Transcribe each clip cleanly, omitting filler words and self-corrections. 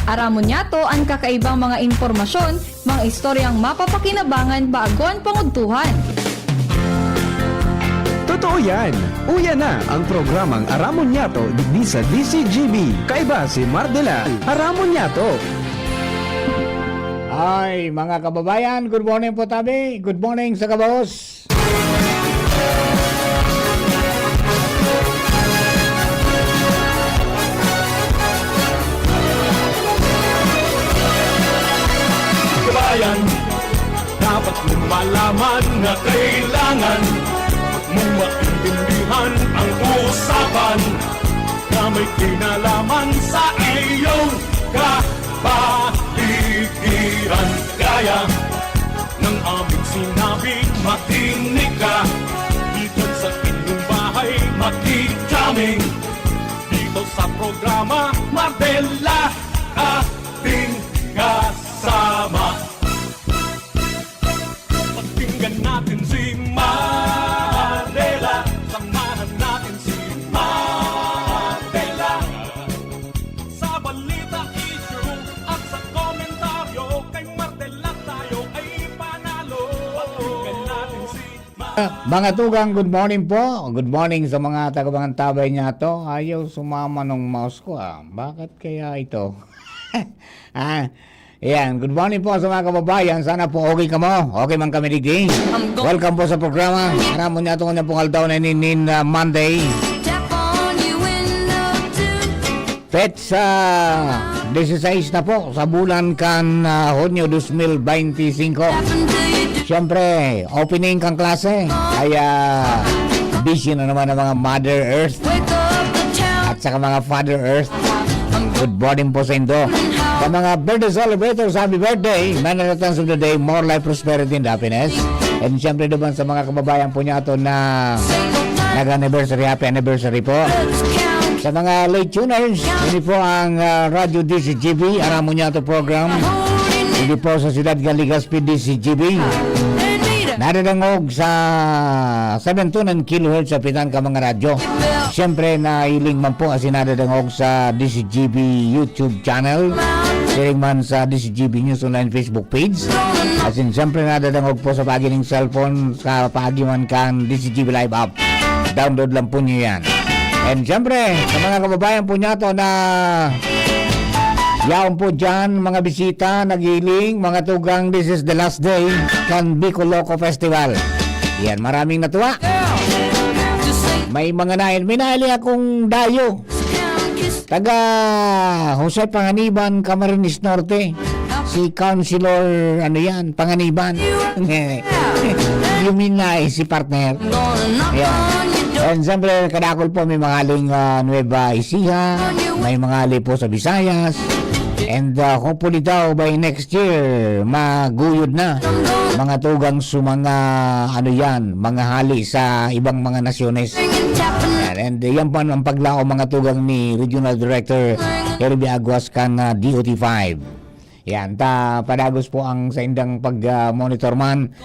Aramon niyato ang kakaibang mga impormasyon, mga istoryang mapapakinabangan bago ang pangudtuhan. Totoo yan! Uya na ang programang Aramon Yato digdi sa DCGB. Kaiba si Mardela, Aramon Yato. Ay, mga kababayan, good morning po tabi. Good morning sa kabos. Kabayan, dapat mong malaman na kailangan mong maintindihan ang usapan na may kinalaman sa iyong kapaligiran. Gaya ng aming sinabi, makinig ka dito sa inyong bahay, makikaming dito sa programa Mardela, ating kasama. Pakinggan natin si Mardela, samahan natin si Mardela sa balita, issue at sa komentaryo. Kay Mardela tayo ay panalo. Pakinggan natin si Mga tugang, good morning po. Good morning sa mga tagabangang tabay niya to. Ayaw sumama ng mouse ko. Bakit kaya ito? Ayan, good morning po sa mga kababayan. Sana po okay ka mo. Okay man kami digdi. Welcome po sa programa. Aramon niya ito kanya pong aldaw na inin Monday. Pets 16 na po sa bulan kan Hunyo 2025. Siyempre, opening kang klase. Kaya busy na naman ang mga Mother Earth at saka mga Father Earth. Good morning po sa Indo. Sa mga birthday celebrators, happy birthday. Many returns of the day, more life, prosperity, and happiness. And siyempre naman sa mga kababayan po niya ito na nag-anniversary, happy anniversary po. Sa mga late tuners, hindi po ang Radio DCGB, Aramon niya ito program. Hindi po sa Ciudad Legazpi DCGB. Nadadangog sa 729 kHz sa pitan ka mga radyo. Siyempre nailing man po kasi nadadangog sa DCGB YouTube channel. Siling man sa DCGB News Online Facebook page. As in, siyempre nadadangog po sa pagining cellphone sa pagiman kang DCGB Live app. Download lang po nyo yan. And siyempre, sa mga kababayan po niya to na yaon po dyan, mga bisita, nagiling, mga tugang, this is the last day kan Bicol Loco Festival. Yan, maraming natuwa. May mga may naili akong dayo. Taga Jose Panganiban, Camarines Norte. Si Councilor, Panganiban. Yuminay, si partner. Yan. And siyempre, kadakol po may mga aling Nueva Ecija, may mga ali po sa Visayas. And hopefully daw by next year maguyod na mga tugang sa mga mga hali sa ibang mga nasyones. And yan po ang paglao mga tugang ni Regional Director Herbie Aguas kan DOT5. Yan, padagos po ang sa indang pag-monitor man.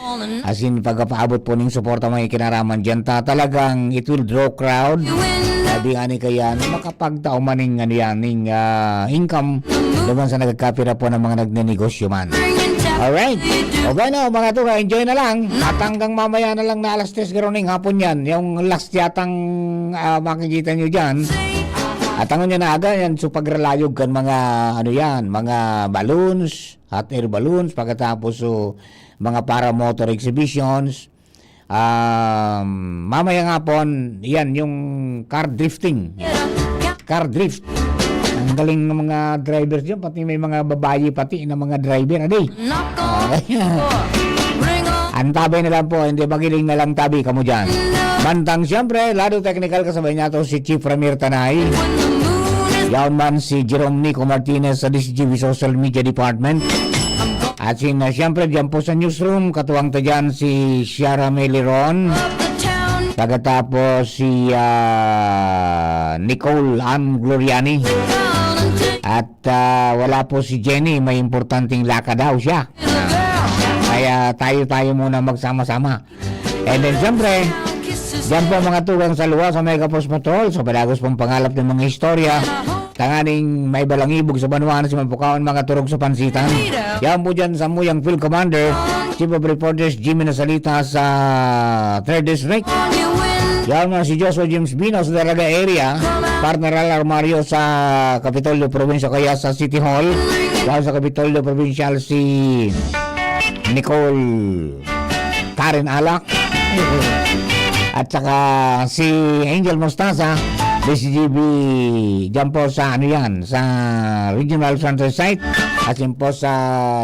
As in, pagpaabot po ng suporta mga kinaraman dyan. Talagang it will draw crowd. Sabi nga ni kaya, makapagtao man ng income naman sa nagkapira po ng mga nagnenegosyo man. Alright. Okay na, mga tuga, enjoy na lang. At hanggang mamaya na lang na alas 3 garoning hapon yan. Yung last yatang makikita nyo dyan. At ang niya na aga yan, so pagralayog kan mga mga balloons, hot air balloons, pagkatapos so mga paramotor exhibitions. Mamaya nga po, yan yung car drifting. Car drift. Ang galing ng mga drivers dyan, pati may mga babae pati na mga driver. Ang tabay na lang po, hindi magiling na lang tabi kamo dyan. Bantang siyempre, lado technical kasabay niya to si Chief Ramir Tanay. Yaon man si Jerome Nico Martinez sa DCGB Social Media Department. At siyempre dyan po sa newsroom, katuwang ta dyan si Ciara Meliron. Pagkatapos si Nicole Ann Gloriani. At wala po si Jenny, may importanteng laka daw siya. Kaya tayo muna magsama-sama. And then siyempre, Diyan po mga tugang sa luwa sa Mega Post Patrol, sa Balagos pong pangalap ng mga istorya. tanganing may balangibog sa Banuanas, mapukaon mga turog sa pansitan. Yan po dyan sa Muyang Field Commander, Chief of Reporters Jimmy Nasalita sa 3rd District. Yan na si Joshua James Bino sa Dalaga area, partner Alar Mario sa Kapitolyo Provincia, kaya sa City Hall. Yan sa Kapitolyo Provincial si Nicole Karen Alak. At saka si Angel Mostaza, DCGB dyan po sa ano yan, sa Regional Center Site, at yun po sa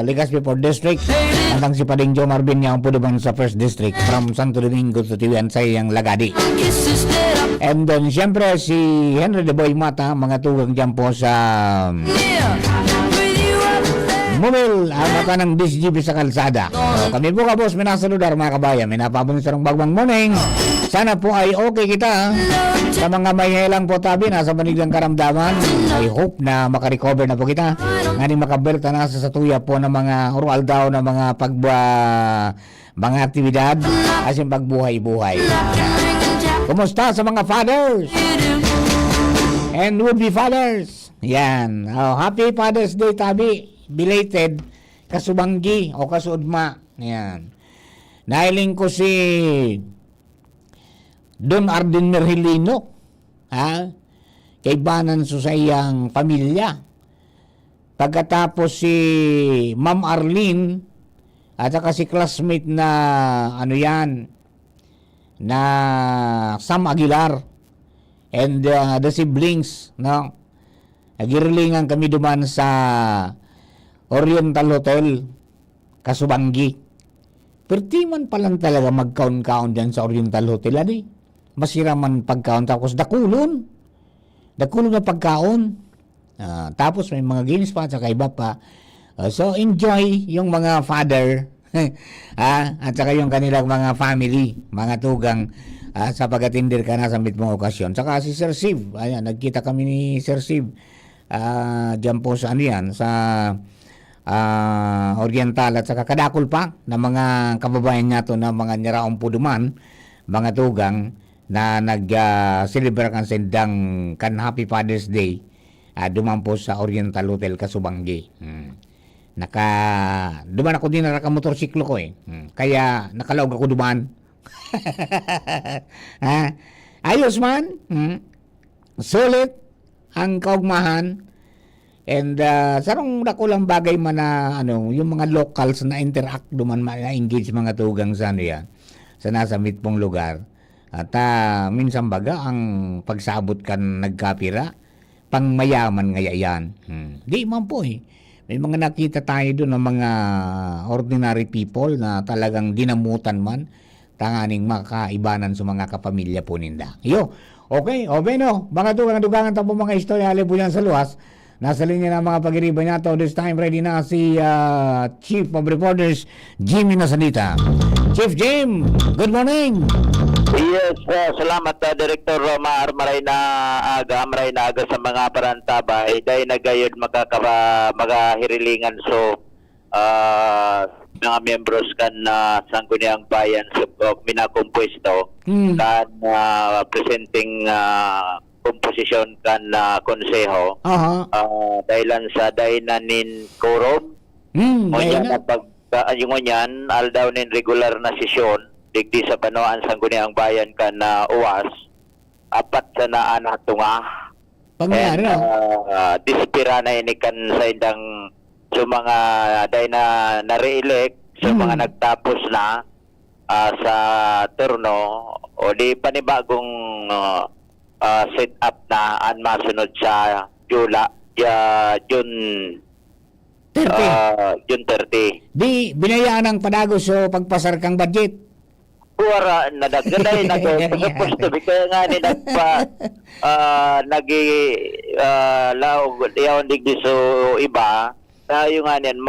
Legazpi 4th District. Hanggang si Pading Joe Marvin niya po naman sa 1st District from Santo Domingo to Tiwian sa iyang Lagadi. And then siyempre si Henry de Boy Mata, mga tugang dyan po sa Mumil, ang mata ng DCGB sa kalsada. So, kami po ka boss, minasaludar mga kabayan, minapabon sa bagbang morning. Sana po ay okay kita. Sa mga may helang po tabi, nasa banig ng karamdaman, I hope na makarecover na po kita. Ngayon makabelta na sa tuya po ng mga oral daw na mga mga aktibidad as yung pagbuhay-buhay. Kumusta sa mga fathers? And would-be fathers? Yan. Oh, happy Father's Day tabi. Belated kasubanggi o kasudma. Yan. Nailing ko si Don Arden Merhilino, ha? Kaibanan sa iyang pamilya. Pagkatapos si Ma'am Arlene at saka si classmate na ano yan, na Sam Aguilar and the siblings, no? Nagirlingan kami duman sa Oriental Hotel, Kasubanggi. Perti man pa lang talaga mag-count-count dyan sa Oriental Hotel, ani? Masira man pagkaon, tapos dakulon na pagkaon. Tapos may mga games pa, saka iba pa. So enjoy yung mga father, at saka yung kanilang mga family, mga tugang, sa pag-atindir ka na sa mitmong okasyon. Saka si Sir Siv, ayan, nagkita kami ni Sir Siv, dyan po sa ano yan, sa Oriental, at saka kadakol pa na mga kababayan niya to na mga niraong puduman, mga tugang na nag-celebrate kan sendang kan Happy Father's Day, duman po sa Oriental Hotel Kasubanggi. Duman ako din na motorsiklo ko kaya nakalaog ako duman. Ayos man, sulit ang kaugmahan. And sarong dakulang bagay man na yung mga locals na interact duman, na engage mga tugang sa ano yan, sa nasa mitpong lugar. At minsan baga ang pagsabot kan nagkapira, pang mayaman ngaya yan. Di man po may mga nakita tayo doon ng mga ordinary people na talagang dinamutan man, tanganing makaibanan sa mga kapamilya po ninda. Okay, no, mga dugangan tapo mga istorya po yan sa luwas. Nasa linya ng mga pag-iriba niya to. This time ready na si Chief of Reporters Jimmy Nasalita. Chief Jim, good morning. Yes, salamat Director Roma Maray na aga sa mga parantabay dahil nagayod magahirilingan so mga membros kan Sangguniang Bayan sa minakompuesto kan presenting komposisyon kan konseho dahilan sa dainanin quorum na yung ngan aldaw nin regular na sesyon digdi sa Banuan Sangguniang Bayan kan uwas apat sa naan hatunga pangyari dispira na ini kan sa indang so mga day na re-elect so mga nagtapos na sa turno o di panibagong set up na ang masunod sa June 30. Di binayaan ng padagos so pagpasar kang budget. Kuwara nadagdaday na ko supposed to be kaya nga ni laog yaon digdi so iba tayo nga niyan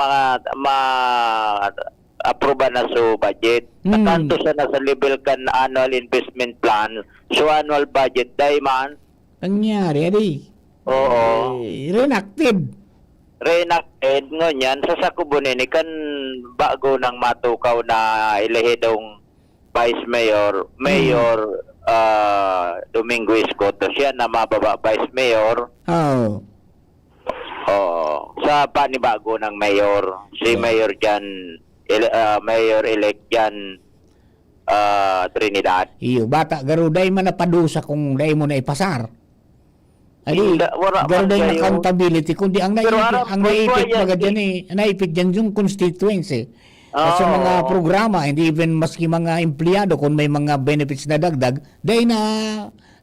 aproba na so budget. Nakanto sa nasa level kan annual investment plan so annual budget day man. Pangyari, adi. Oo. Reenacted ngonyan sa sakubunin kan bago ng matukaw na ilehedong Vice Mayor Domingo Escoto siya na mababa Vice Mayor. Sa panibago ng mayor, si Mayor Mayor-elect Jan Trinidad. Iyo, bata, garo, day man napadusa kung day mo na ipasar. Ay, Wala garo man day na kayo. accountability, kundi ang Pero naipit yan, mga dyan naipit dyan yung constituency. Sa mga programa, hindi even maski mga empleyado, kung may mga benefits na dagdag, day na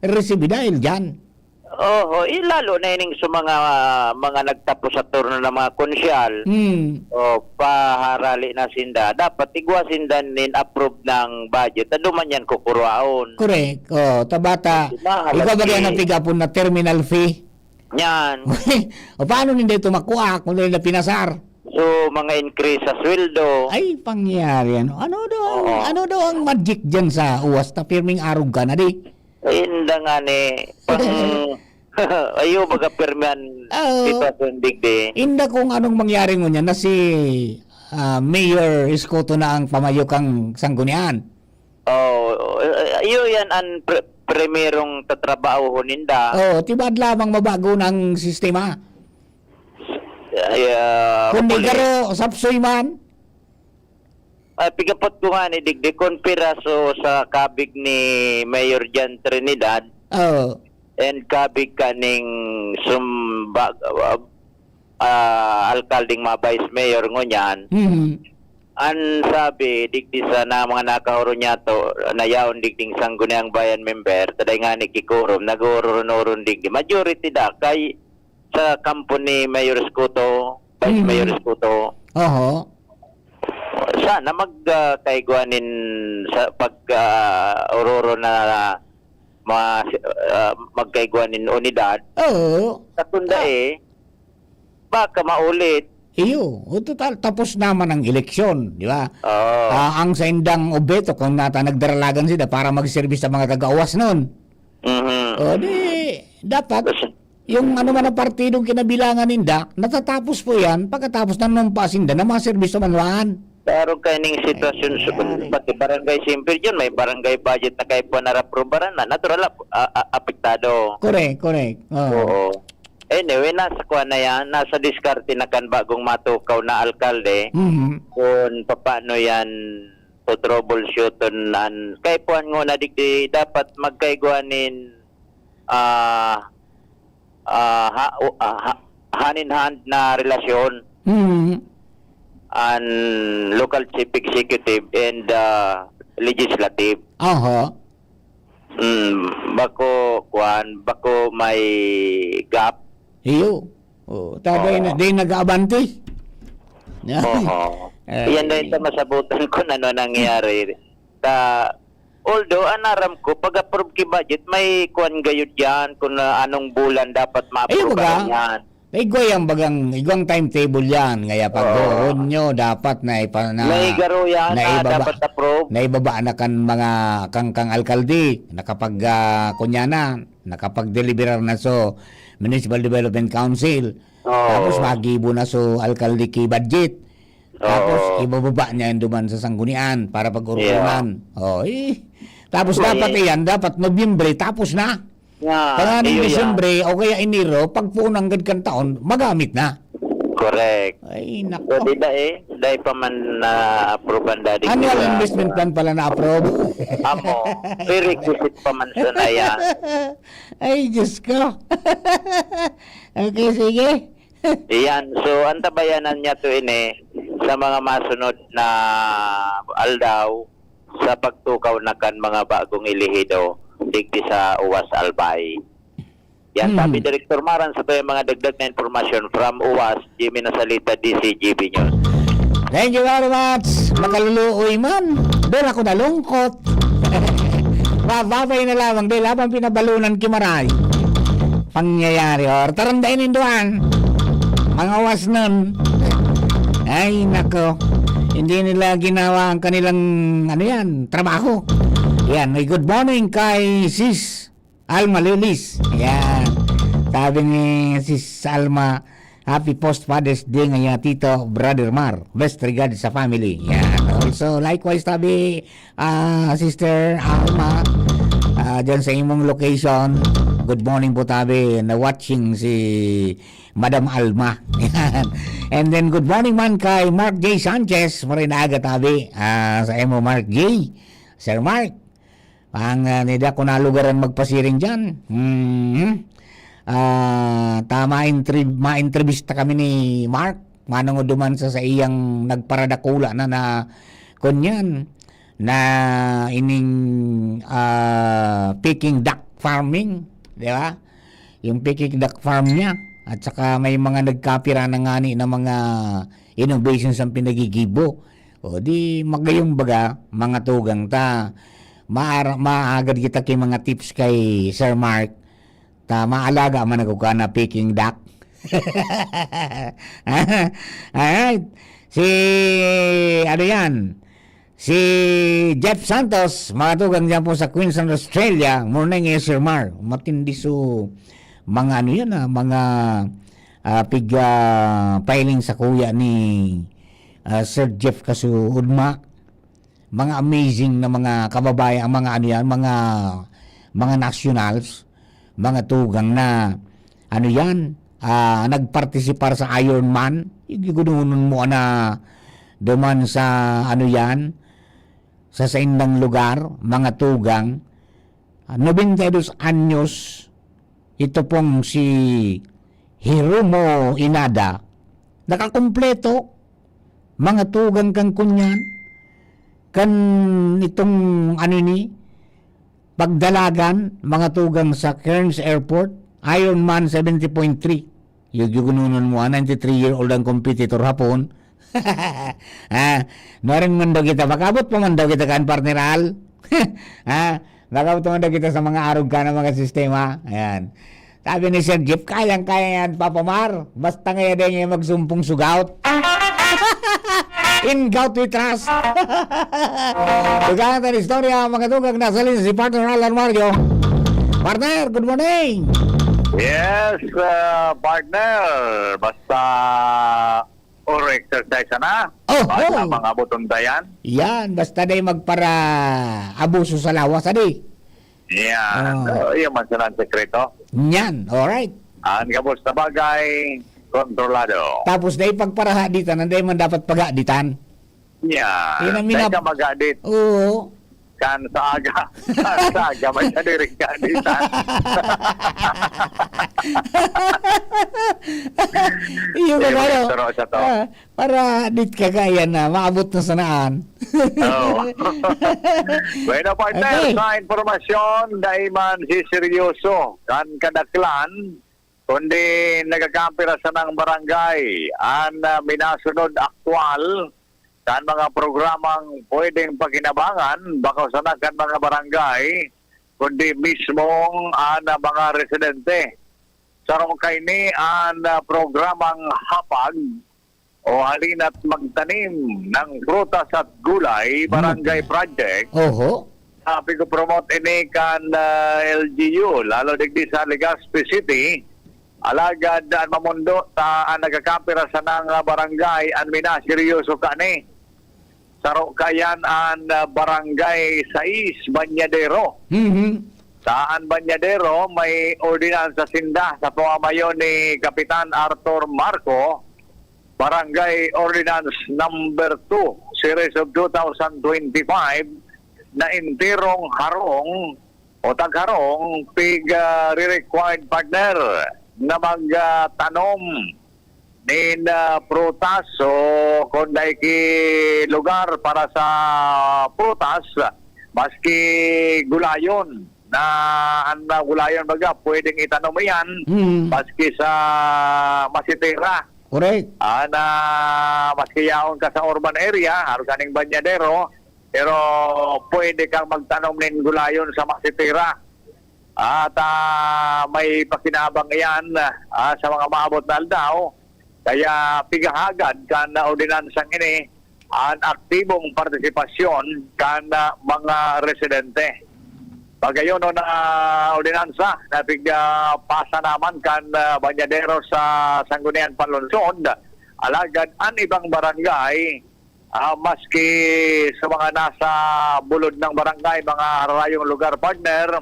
receive dahil dyan. Lalo na ining sa mga nagtapos sa turno ng mga konsyal. Paharali na sinda, dapat igwa sinda approve ng budget na duman yan kukurwaon. Correct. Tabata, Mahal ikaw ba lagi. yan napigapon na terminal fee? Yan. O paano hindi ito makuha kung nila pinasar? So, mga increase sa sweldo. Ay, pangyari ano? Oo. Ano daw ang magic dyan sa uwas na pirming arog ka na di? Inda nga ni, ayo baga permian ito sa digdi. Inda kung anong mangyari mo niya na si Mayor Escoto na ang pamayok ang sanggunian. Ayo yan ang primerong tatrabaho ninda. Tibad lamang mabago ng sistema. Kundi Hopefully. garo, sapsoy man. Pigapot ko nga ni digdi kon piraso sa kabig ni Mayor Jan Trinidad and kabig kaning alkalding mga vice mayor ngunyan. An sabi digdi sa na mga nakahuro niya to nayaon digding sangguniang bayan member taday nga ni kikurom nagururun digdi majority da kay sa kampo ni Mayor Escoto, Vice Mayor Escoto. Sana magkaigwanin sa pag-ororo na magkaigwanin unidad. Katunda baka maulit. Iyo, total tapos naman ang eleksyon, di ba? Ang sa indang obeto kung nagdaralagan sila para mag-service sa mga kagawas noon. Di dapat yung ano man ang partidong kinabilangan ninda, natatapos po yan pagkatapos ng numpasinda na mga serbisyo manuan. Pero kaning sitwasyon pati barangay simple dyan, may barangay budget na kayo po naraprobaran na, natural apektado. Correct. Oo. Anyway, nasa kuha na yan, nasa diskarte na kan bagong matukaw na alkalde, kung paano yan to troubleshooton kay puan ngo na digdi dapat magkaiguanin hand-in-hand na relasyon ang local chief executive and legislative. Bako may gap. Iyo. Tabay na di nag-abante. Yan na ito masabutan ko na ano nangyari. Although, anaram ko, pag-approve ki budget, may kuwan gayod yan kung anong bulan dapat ma-approve yan. Igwang timetable yan. Ngaya pag doon nyo, dapat na may garo yan dapat approve. Naibaba na kan mga kang alkalde, nakapag-deliverar na so Municipal Development Council. Tapos magibo na so alkalde ki budget. Tapos ibababa niya yung duman sa sanggunian para pag-urunan. Tapos dapat dapat Nobyembre, tapos na. Panganing Disyembre o kaya Enero, pagpunang gad taon, magamit na. Correct. Ay, nako. So, dahil pa man na-approve ang daddy. Annual investment plan pala na-approve. Amo, prerequisite pa man sa naya. Ay, Diyos ko. Okay, sige. Iyan, so antabayanan niya to sa mga masunod na aldaw sa pagtukaw na kan mga bagong ilihido digdi sa Uwas Albay. Yan, sabi Director Maran sa to yung mga dagdag na informasyon from Uwas, Jimmy Nasalita, DCGB News. Thank you very much. Makaluluoy man. Doon ako nalungkot. Babay na lamang dahil habang pinabalunan kimaray. Pangyayari or tarandain induan. Mga was nun. Ay, nako. Hindi nila ginawa ang kanilang trabaho. Yan, may good morning kay Sis Alma Lilis. Yan. Sabi ni Sis Alma, happy post-Father's Day ngayon, Tito, Brother Mar. Best regards sa family. Yan. Also, likewise, sabi, Sister Alma, dyan sa imong location, good morning po tabi, na watching si Madam Alma. Yan. And then good morning man kay Mark J. Sanchez, marinaga tabi sa emo Mark J. Sir Mark, nida ko na lugaran magpasiring dyan. Ma-entrevista kami ni Mark, manong duman sa iyang nagparadakula na kunyan na ining Peking duck farming, di ba? Yung Peking duck farm niya, at saka may mga nagkapira na ngani na mga innovations ang pinagigibo. O di magayong baga mga tugang ta maagad kita kay mga tips kay Sir Mark ta maalaga man ako ka na Peking duck. Alright. Si Jeff Santos, mga tugang dyan po sa Queensland, Australia. Morning, Sir Mark. Matindi so mga mga piling sa kuya ni Sir Jeff Kasuudma. Mga amazing na mga kababayan, mga mga nationals, mga tugang na nagpartisipar sa Ironman. Igununon mo na duman sa sa indang lugar, mga tugang. 92 anyos, ito pong si Hiromo Inada, nakakumpleto, mga tugang kang kunyan, kan itong pagdalagan, mga tugang sa Cairns Airport, Ironman 70.3. Yung mo, 93-year-old ang competitor hapon. Noring man daw kita, makabot pa man daw kita kan partner Al. Makabot man daw kita sa mga arog ka ng mga sistema. Ayan. Sabi ni Sir Jeff, kayang-kaya yan, Papa Mar. Basta ngayon din yung magsumpong sugout. In gout we trust. Tugang natin istorya, mga tugang nasalin si partner Alan Mario. Partner, good morning. Yes, partner. Basta or exercise na. Basta mga butondayan. Yan, basta day magpara abuso sa lawas, adi. Yan. Yan man sa sekreto. Yan, alright. Ang gabos na bagay, kontrolado. Tapos day pagparahaditan, nanday man dapat pagaditan. Yan. Pinamina- Teka mag-adit. Oo. Kan sa aga. Sa aga, may nadirig ka aditan. Iyo ka Hindi, ano? magturo sa to. Para dit kagaya na, maabot na sanaan. Oh. Bueno, partner, Okay. sa informasyon, dahil man si seryoso, kan kadaklan, kundi nagakampira sa ng barangay, ang minasunod aktwal, kan mga programang pwedeng pagkinabangan, baka sana kan mga barangay, kundi mismong mga residente. Sarong kay ni ang programang hapag o halina't magtanim ng prutas at gulay, barangay project. Oho. Sabi ko promote ini kan LGU, lalo digdi sa Legazpi City. Alagad ang mamundo ta ang nagakampira sa nang barangay ang mina seryoso ka ni. Saro kayan ang barangay 6 Banyadero. Saan Banyadero may ordinansa sinda sa pamamayon ni Kapitan Arthur Marco, Barangay Ordinance number 2 Series of 2025 na intirong harong o tagharong re-required partner na magtanom nin prutas o kunday ki lugar para sa prutas maski gulayon na ang gulayon baga pwedeng itanom yan maski sa masitira. Correct. Na maski yaon ka sa urban area, kaning Banyadero, pero pwede kang magtanom nin gulayon sa masitira. At may pakinabang yan sa mga maabot na aldaw. Kaya pigahagad kan ordinansang ini ang aktibong partisipasyon kan mga residente. Pagayon na ordinansa na pigpasa naman kan Banyadero sa Sangguniang Panlungsod, alagad ang ibang barangay, maski sa mga nasa bulod ng barangay, mga rayong lugar partner,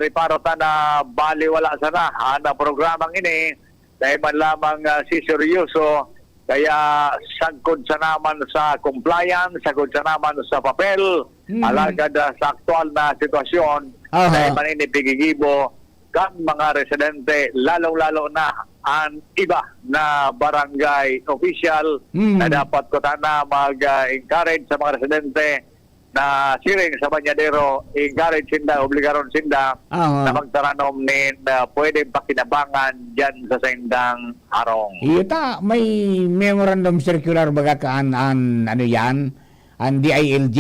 riparota na baliwala sana ang programang ini dahil man lamang si seryoso, kaya sagkod sa naman sa compliance, sagkod sa naman sa papel, alagad sa aktual na sitwasyon, Aha. dahil maninipigigibo kan mga residente, lalong-lalo na ang iba na barangay official na dapat ko na mag-encourage sa mga residente na siring sa Banyadero, encourage sinda, obligaron sinda na magtaranom nin pwedeng pakinabangan dyan sa sindang harong. Ita, may memorandum circular baga kaan an ano yan? Ang DILG?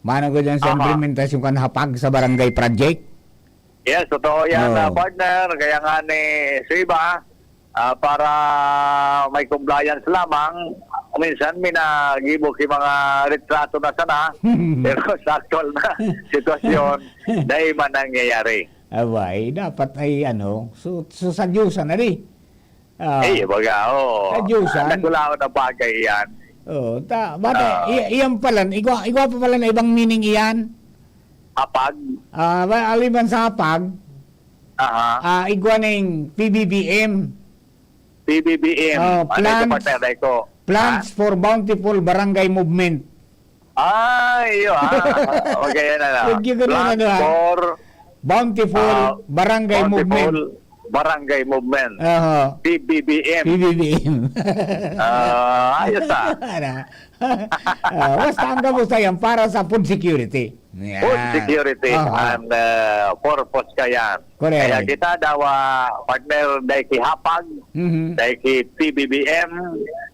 Mano ko dyan sa Aha. implementasyon kan hapag sa barangay project? Yes, totoo yan, Oo. partner. Kaya nga ni Siba, para may compliance lamang, minsan may nagibo kay mga retrato na sana, pero sa actual na sitwasyon, dahil man nangyayari. Abay, dapat ay ano, so sa Diyosa na rin. Baga, Kadyusan. nagulao na bagay yan. Iyan pala, igwa pa pala na ibang meaning iyan. Apag, Aliban sa hapag, igwa na yung PBBM, PBBM, plans. ito partner ko. Plans for Bountiful Barangay Movement. Iyo okay, yan na. Huwag yung ganun, Plans ano, ha? for Bountiful Barangay Movement. Barangay Movement. PBBM. PBBM. Ayos Basta ang gamusta yan para sa food security. Yan. Food security and purpose ka yan. Correct. Kaya kita daw, partner, dahil kihapag, dahil ki PBBM,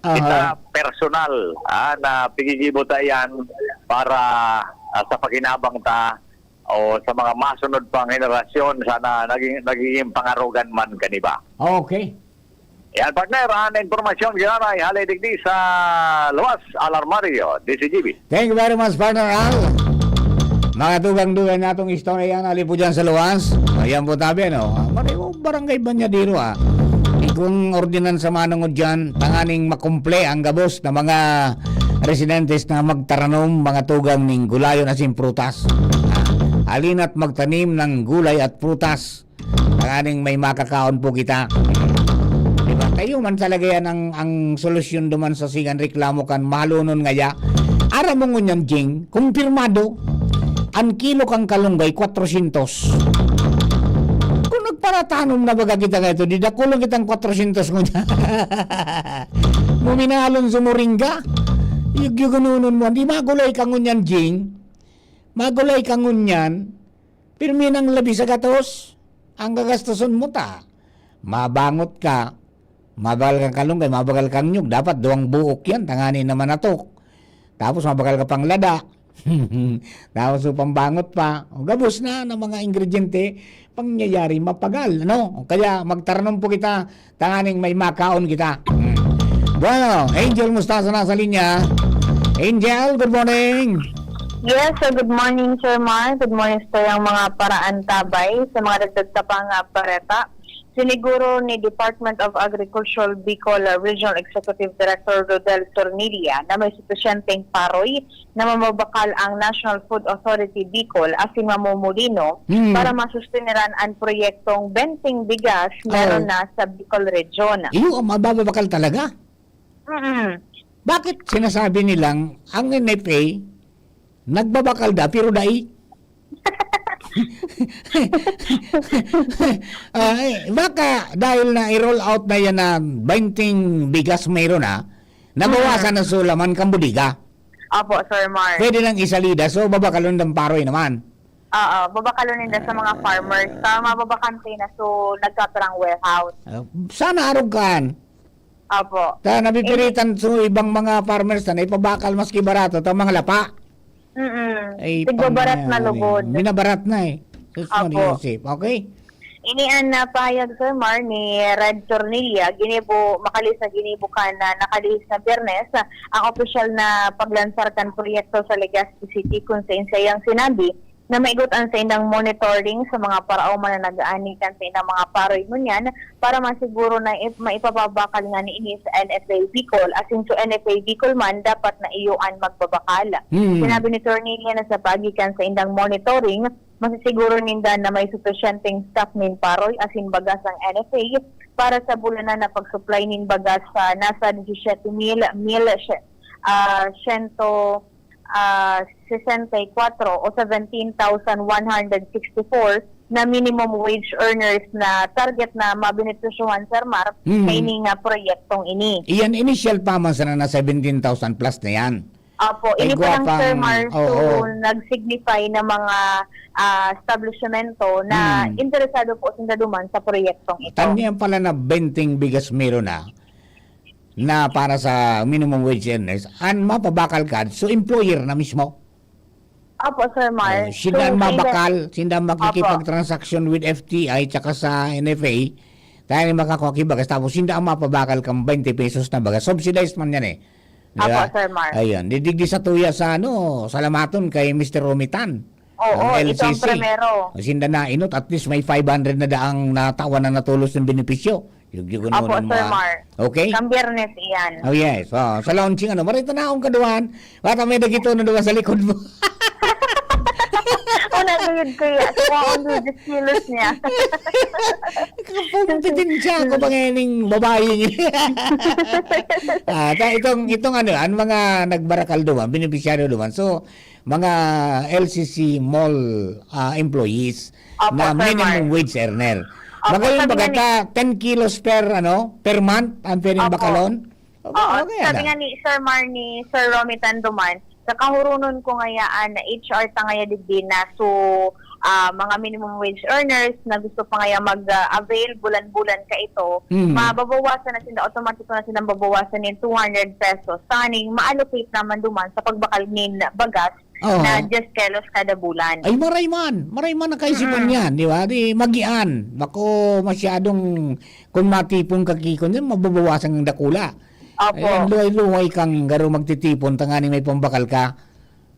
kita personal na pigigibuta yan para sa pakinabang ta o sa mga masunod pang henerasyon, sana naging pangarugan man kaniba. Okay. Yan, partner, ang informasyon ginanay halidigdi sa Luwas Alarmario, DCGB. Thank you very much, partner Al. Mga tugang-dugan natong istorya yan, ali po dyan sa Luwas. Ayan po tabi, ano? Maraming barangay Banyadero, Kung ordinansa manungod dyan, tanganing makumple ang gabos na mga residentes na magtaranom, mga tugang ng gulayon at prutas. Alina't magtanim ng gulay at prutas. Tanganing may makakaon po kita. Diba? Kayo man talaga yan ang solusyon duman sa sigan reklamo kan malunon ngaya. Ara mo ngunyan, Jing, kumpirmado, ang kilo kang kalunggay, 400. Kung nagparatanom na baga kita nga ito, didakulong kitang 400 ngunya. Muminalon sumuringga. Yung ganunon mo, di magulay ka ngunyan, Jing. Magulay ka ngunyan, pirmi ng labi sa gatos, ang gagastuson mo ta. Mabangot ka, mabagal kang kalunggay, mabagal kang nyug, dapat duwang buok yan, tanganin naman natok. Tapos mabagal ka pang lada, tapos pambangot pa, o gabos na ng mga ingrediente, pangyayari mapagal, ano? Kaya magtaranom po kita, tanganing may makaon kita. Bueno, Angel Mustasa nasa linya. Angel, good morning. Yes, so good morning, Sir Mar. Good morning sa yung mga paraan tabay sa mga dagdag tapang pareta. Siniguro ni Department of Agriculture Bicol Regional Executive Director Rodel Tornilla na may sufisyenteng paroy na mamabakal ang National Food Authority Bicol asin mamumulino para masustineran ang proyektong Benting Bigas meron na sa Bicol Region. Iyo, mababakal talaga? Bakit sinasabi nilang ang NFA nagbabakal da pero dai? Baka dahil na i-roll out na yan na 20 bigas mayroon na, nabawasan na sulaman kang budiga. Apo, Sir Mar. Pwede lang isalida, so babakalon ng paroy naman. Babakalonin na sa mga farmers. Sa mababakante na so nagkatarang warehouse. Sana arugan. Apo. Ta nabipiritan so ibang mga farmers na ipabakal maski barato ta mga lapa. Tigbabarat na lugod. Binabarat na eh. Apo. Okay? Inian na payag, Sir Mar, ni Red Tornilla, makalis na ginibo ka na nakalis na Biyernes, ang opisyal na paglansar kan proyekto sa Legazpi City kung sa insayang sinabi na maigutan sa indang monitoring sa mga parao man na nag-aanikan sa indang mga paroy ngunyan para masiguro na maipababakal nga ni ini sa NFA Bicol. Asin sa NFA Bicol man, dapat na iyuan magbabakal. Sinabi ni Tornilla na sa pagikan sa indang monitoring, masisiguro ninda na may sufisyenteng staff nin paroy asin bagas ang NFA para sa bulanan na pag-supply nin bagas sa nasa 17,164 o 17,164 na minimum wage earners na target na mabenepisyuhan, Sir Mar, Mhm. sa ining proyektong ini. Iyan initial pa man sana na 17,000 plus na yan. Apo, Ay, ini pa lang, guwapang- Sir Mar, oo. nag-signify na mga establishmento na interesado po sila duman sa proyektong ito. Tanyan pala na 20 bigas meron na para sa minimum wage earners, an mapabakal ka, so employer na mismo. Apo, Sir Mar. Sila So, mabakal, sila makikipag-transaction with FTI tsaka sa NFA, dahil makakukibagas, tapos sila ang mapabakal kang 20 pesos na bagas. Subsidized man yan eh. Apo, Sir Mar. Ayan, didigdi sa tuya sa Salamaton kay Mr. Romitan. Oo, ng ito ang primero. Sinda na inot, at least may 500 na daang natawan na natulos ng benepisyo. Yung Apo, Sir Mar. Okay? Sa Biyernes iyan. Oh yes. Sa launching marito na akong kaduhan. Bata may dagito na duwa sa likod mo. O, nagayod kaya. So, kung ang 2 kilos niya. Pupuntitin siya ako pangining babae. itong ang mga nagbarakal duman, beneficiaryo duman. So, mga LCC mall employees Opo, na Sir minimum Mar. wage earner. Opo, Magayon sabi bagata 10 kilos per month ang pwedeng Opo. bakalon. Oo, Okay, sabi nga ni Sir Mar ni Sir Romy Tanduman, sa kahurunon ko ngayaan na HR tangaya digdi na so mga minimum wage earners na gusto pa ngaya mag-avail bulan-bulan ka ito, mababawasan na sila, automatic na silang babawasan ng 200 pesos. Taning ma-allocate naman duman sa pagbakal nin bagas Oo. na 10 kilos kada bulan. Ay, maray man na kaisipan yan, di ba? Di, magian. Bako masyadong, kung matipong kakikon yan, mababawasan ng dakula. Opo. Ayan, luhay-luhay kang garo magtitipon, tangani may pambakal ka.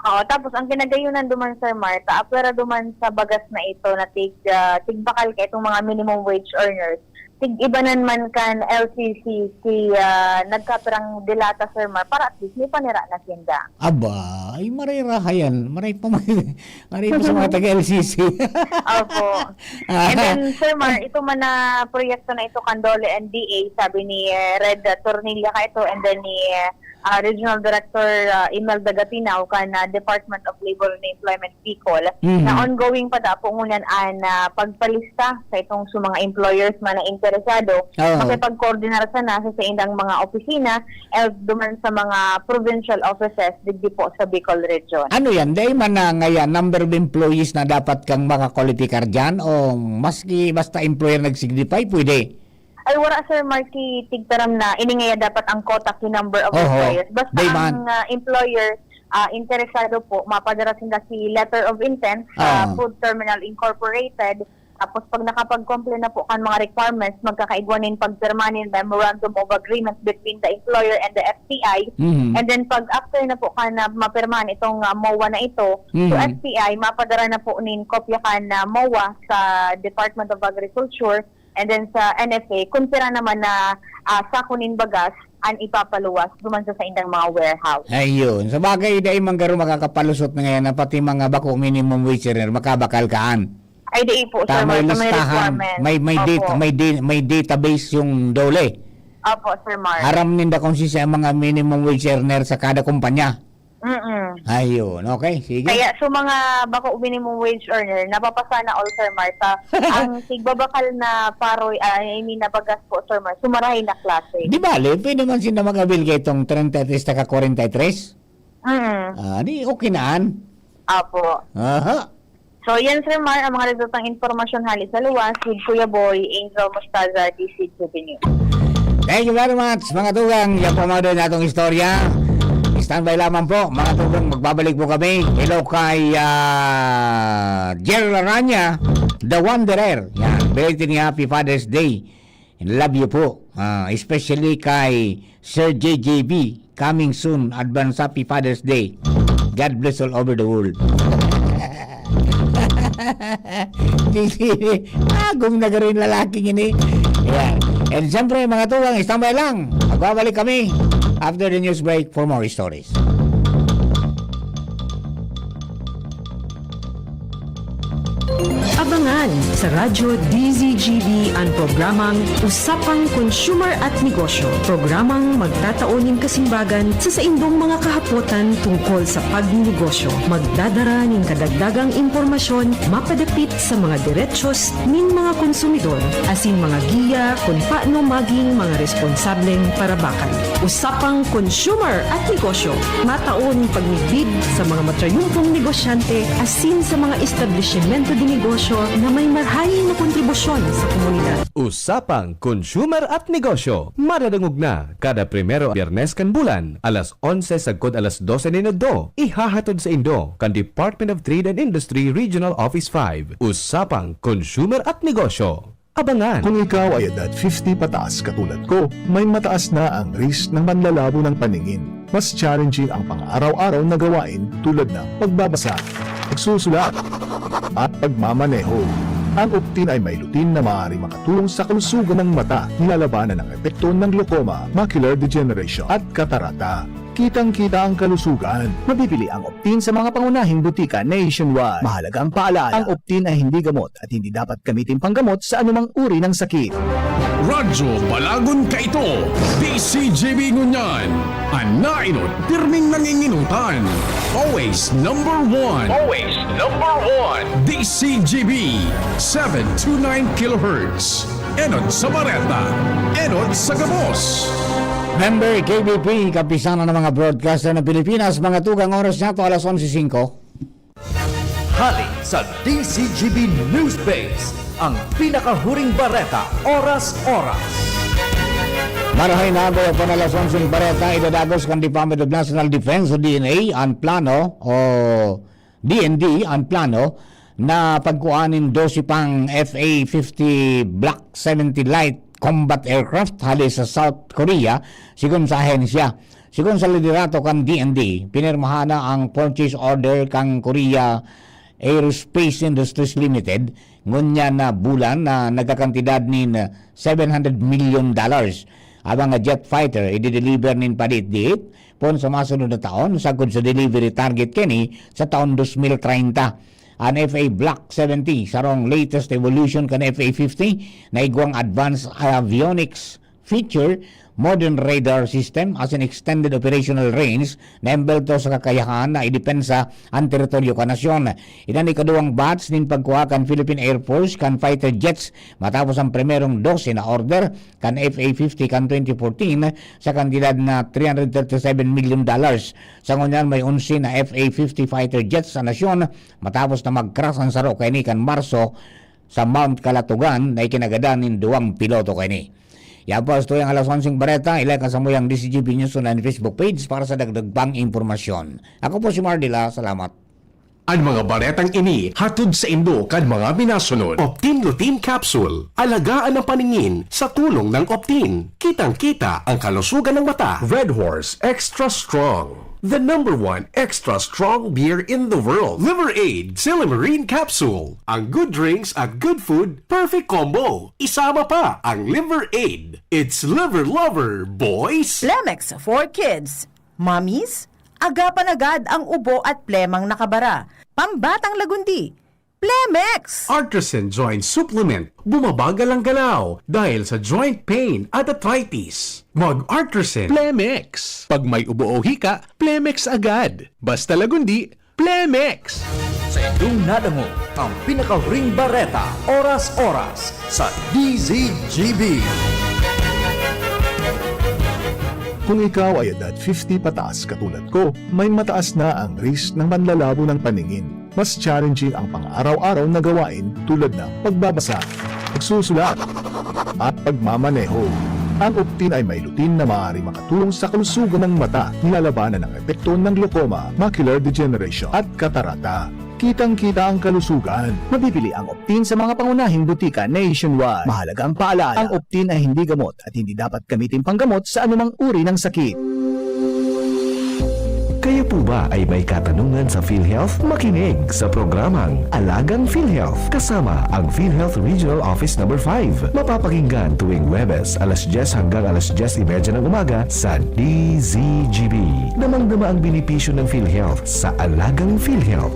Oo, tapos ang kinagayunan duman, Sir Marta, apera duman sa bagas na ito na tigbakal ka itong mga minimum wage earners. Tig-ibanan man kan LCC nagkapirang dilata, Sir Mar, para at least may panira na sinda. Aba, ay maray rahayan. Maray pa sa mga taga-LCC. Opo. And then, Sir Mar, ito man na proyekto na ito, Candole NDA, sabi ni Red Tornilla ka ito, and then ni Regional Director Imelda Gatinaw kan Department of Labor and Employment Bicol, na ongoing pa da po ngunan an pagpalista sa itong sa mga employers man na interesado, makipag-coordinar sa nasa sa indang mga opisina, duman sa mga provincial offices digdi po sa Bicol Region. Ano yan? Dahil man na ngayon, number of employees na dapat kang makakwalipikar dyan o maski basta employer nagsignify, pwede? Ay, wala, Sir Marky, tigtaram na iningaya dapat ang quota ki number of employers. Basta ang employer interesado po, mapadara sila si letter of intent sa Food Terminal Incorporated. Tapos pag nakapag-comply na po kan mga requirements, magkakaigwanin pagpirmanin memorandum of agreement between the employer and the FTI. And then pag after na po kan na mapirmahan itong MOA na ito, to FTI, mapadara na po nin kopya kan na MOA sa Department of Agriculture. And then sa NFA, kung sira naman na sakunin bagas, ang ipapaluwas duman sa indang mga warehouse. Ayun. Sa bagay, dahil man garo makakapalusot na ngayon na pati mga bako minimum wage earner, makabakal kaan. Ay, di po, Sir May Mar, may listahan, requirements. may database yung dole. Opo, Sir Mar. Haram ninda kung siya mga minimum wage earner sa kada kumpanya. Ayun, okay, sige. Kaya so mga bako minimum wage earner, napapasana all, Sir Mar, sa ang tigbabakal na paroy, na bagas po, Sir Mar, sumarahay na klase. Di bale, pwede man sila mag-avail kay itong 33 taka 43? Di okay naan. Opo. Aha. So, yan, Sir Mar, ang mga resultang informasyon hali sa luwas with Kuya Boy, Angel Mostaza, DCGB News. Thank you very much, mga tugang. Yan po mga doon natong istorya. Standby lamang po, mga tugang. Magbabalik po kami. Hello kay Gerald Aranya, The Wanderer. Yan, belated niya Happy Father's Day. And love you po. Especially kay Sir JJB. Coming soon, advance Happy Father's Day. God bless all over the world. Agong na rin lalaking ini. Yeah. And siyempre mga tuwang, standby lang. Magbabalik kami after the news break for more stories. Abangan Kabataan sa Radyo DZGB ang programang Usapang Consumer at Negosyo. Programang magtataonin kasimbagan sa saindong mga kahapotan tungkol sa pagnegosyo. Magdadara ng kadagdagang impormasyon mapadapit sa mga diretsyon nin mga konsumidor asin mga giya kung paano maging mga responsableng parabakan. Usapang Consumer at Negosyo. Mataon pagnigbid sa mga matrayumpong negosyante asin sa mga establishmento de negosyo na may marhaing na kontribusyon sa komunidad. Usapang Consumer at Negosyo. Madadangog na kada primero Biyernes kan bulan, alas 11 sagkod alas 12 minuto. Ihahatod sa Indo kan Department of Trade and Industry Regional Office 5. Usapang Consumer at Negosyo. Abangan! Kung ikaw ay edad 50 pataas katulad ko, may mataas na ang risk ng manlalabo ng paningin. Mas challenging ang pang-araw-araw na gawain tulad ng pagbabasa, pagsusulat, at pagmamaneho. Ang Optin ay may lutin na maaari makatulong sa kalusugan ng mata, nilalabanan ang epekto ng glaucoma, macular degeneration at katarata. Kitang-kita ang kalusugan. Mabibili ang Optin sa mga pangunahing butika nationwide. Mahalaga ang paalala, ang Optin ay hindi gamot at hindi dapat gamitin panggamot sa anumang uri ng sakit. Radyo Balagon ka ito, DCGB Ngunyan, anainot, pirming nanginginutan. Always number one. Always number one. DCGB, 729 kHz. Enot sa Bareta, Enot sa Gabos. Member KBP, kapisana ng mga broadcaster ng Pilipinas, mga tugang oras na ito, alas 11:05. Hali sa DCGB News Base, ang pinakahuring bareta, oras-oras. Marahay na ako po na alas 11 bareta, idadagos kan Department of National Defense o DNA ang plano o DND ang plano na pagkuhanin 12 pang FA-50 Block 70 Light combat aircraft hali sa South Korea sigon sa ahensya. Sigon sa liderato kan DND, pinirmahan na ang purchase order kang Korea Aerospace Industries Limited ngunya na bulan na nagkakantidad nin $700 million. Abang nga jet fighter i-deliver nin padit-dit pon sa masunod na taon sagod sa delivery target kini sa taon 2030. Ang FA Block 70 sarong latest evolution kan FA-50 na igwang advanced avionics feature, modern radar system as an extended operational range na embelto sa kakayahan na idepensa ang teritoryo ka nasyon. Ilan ikaduwang batch nin pagkuha kan Philippine Air Force kan fighter jets matapos ang primerong 12 na order kan FA-50 kan 2014 sa kantidad na $337 million. Sa ngunyan may 11 na FA-50 fighter jets sa nasyon matapos na mag-crash ang saro kay ni kan Marso sa Mount Kalatugan na ikinagadan nin duwang piloto kay ni. Yan po, ito yung alas 11 bareta. Ilike ka sa mo yung DCGB News na Facebook page para sa dagdag pang impormasyon. Ako po si Mardila. Salamat. Ang mga baretang ini hatod sa Indo kan mga binasunod. Optin Lutein Capsule. Alagaan ang paningin sa tulong ng Optin. Kitang-kita ang kalusugan ng mata. Red Horse Extra Strong. The #1 extra strong beer in the world. Liver Aid Silimarine Capsule. Ang good drinks at good food, perfect combo. Isama pa ang Liver Aid. It's liver lover, boys! Plemex for kids. Mommies, agapan agad ang ubo at plemang nakabara. Pambatang lagundi. Plemex! Artisan Joint Supplement. Bumabagal ang galaw dahil sa joint pain at arthritis. Mag-Artisan Plemex. Pag may ubo o hika, Plemex agad. Basta lagundi, Plemex. Sa inyong nadango, ang pinakahuring bareta, oras-oras sa DZGB. Kung ikaw ay edad 50 pataas katulad ko, may mataas na ang risk ng manlalabo ng paningin. Mas challenging ang pang-araw-araw na gawain tulad ng pagbabasa, pagsusulat, at pagmamaneho. Ang Optin ay may lutin na maaari makatulong sa kalusugan ng mata, nilalabanan ang epekto ng glaucoma, macular degeneration at katarata. Kitang-kita ang kalusugan. Mabibili ang Optin sa mga pangunahing butika nationwide. Mahalaga ang paalala, ang Optin ay hindi gamot at hindi dapat gamitin panggamot sa anumang uri ng sakit. Kayo po ba ay may katanungan sa PhilHealth? Makinig sa programang Alagang PhilHealth kasama ang PhilHealth Regional Office No. 5. Mapapakinggan tuwing Huwebes alas 10 hanggang alas 10:30 ng umaga sa DZGB. Damang-dama ang benepisyo ng PhilHealth sa Alagang PhilHealth.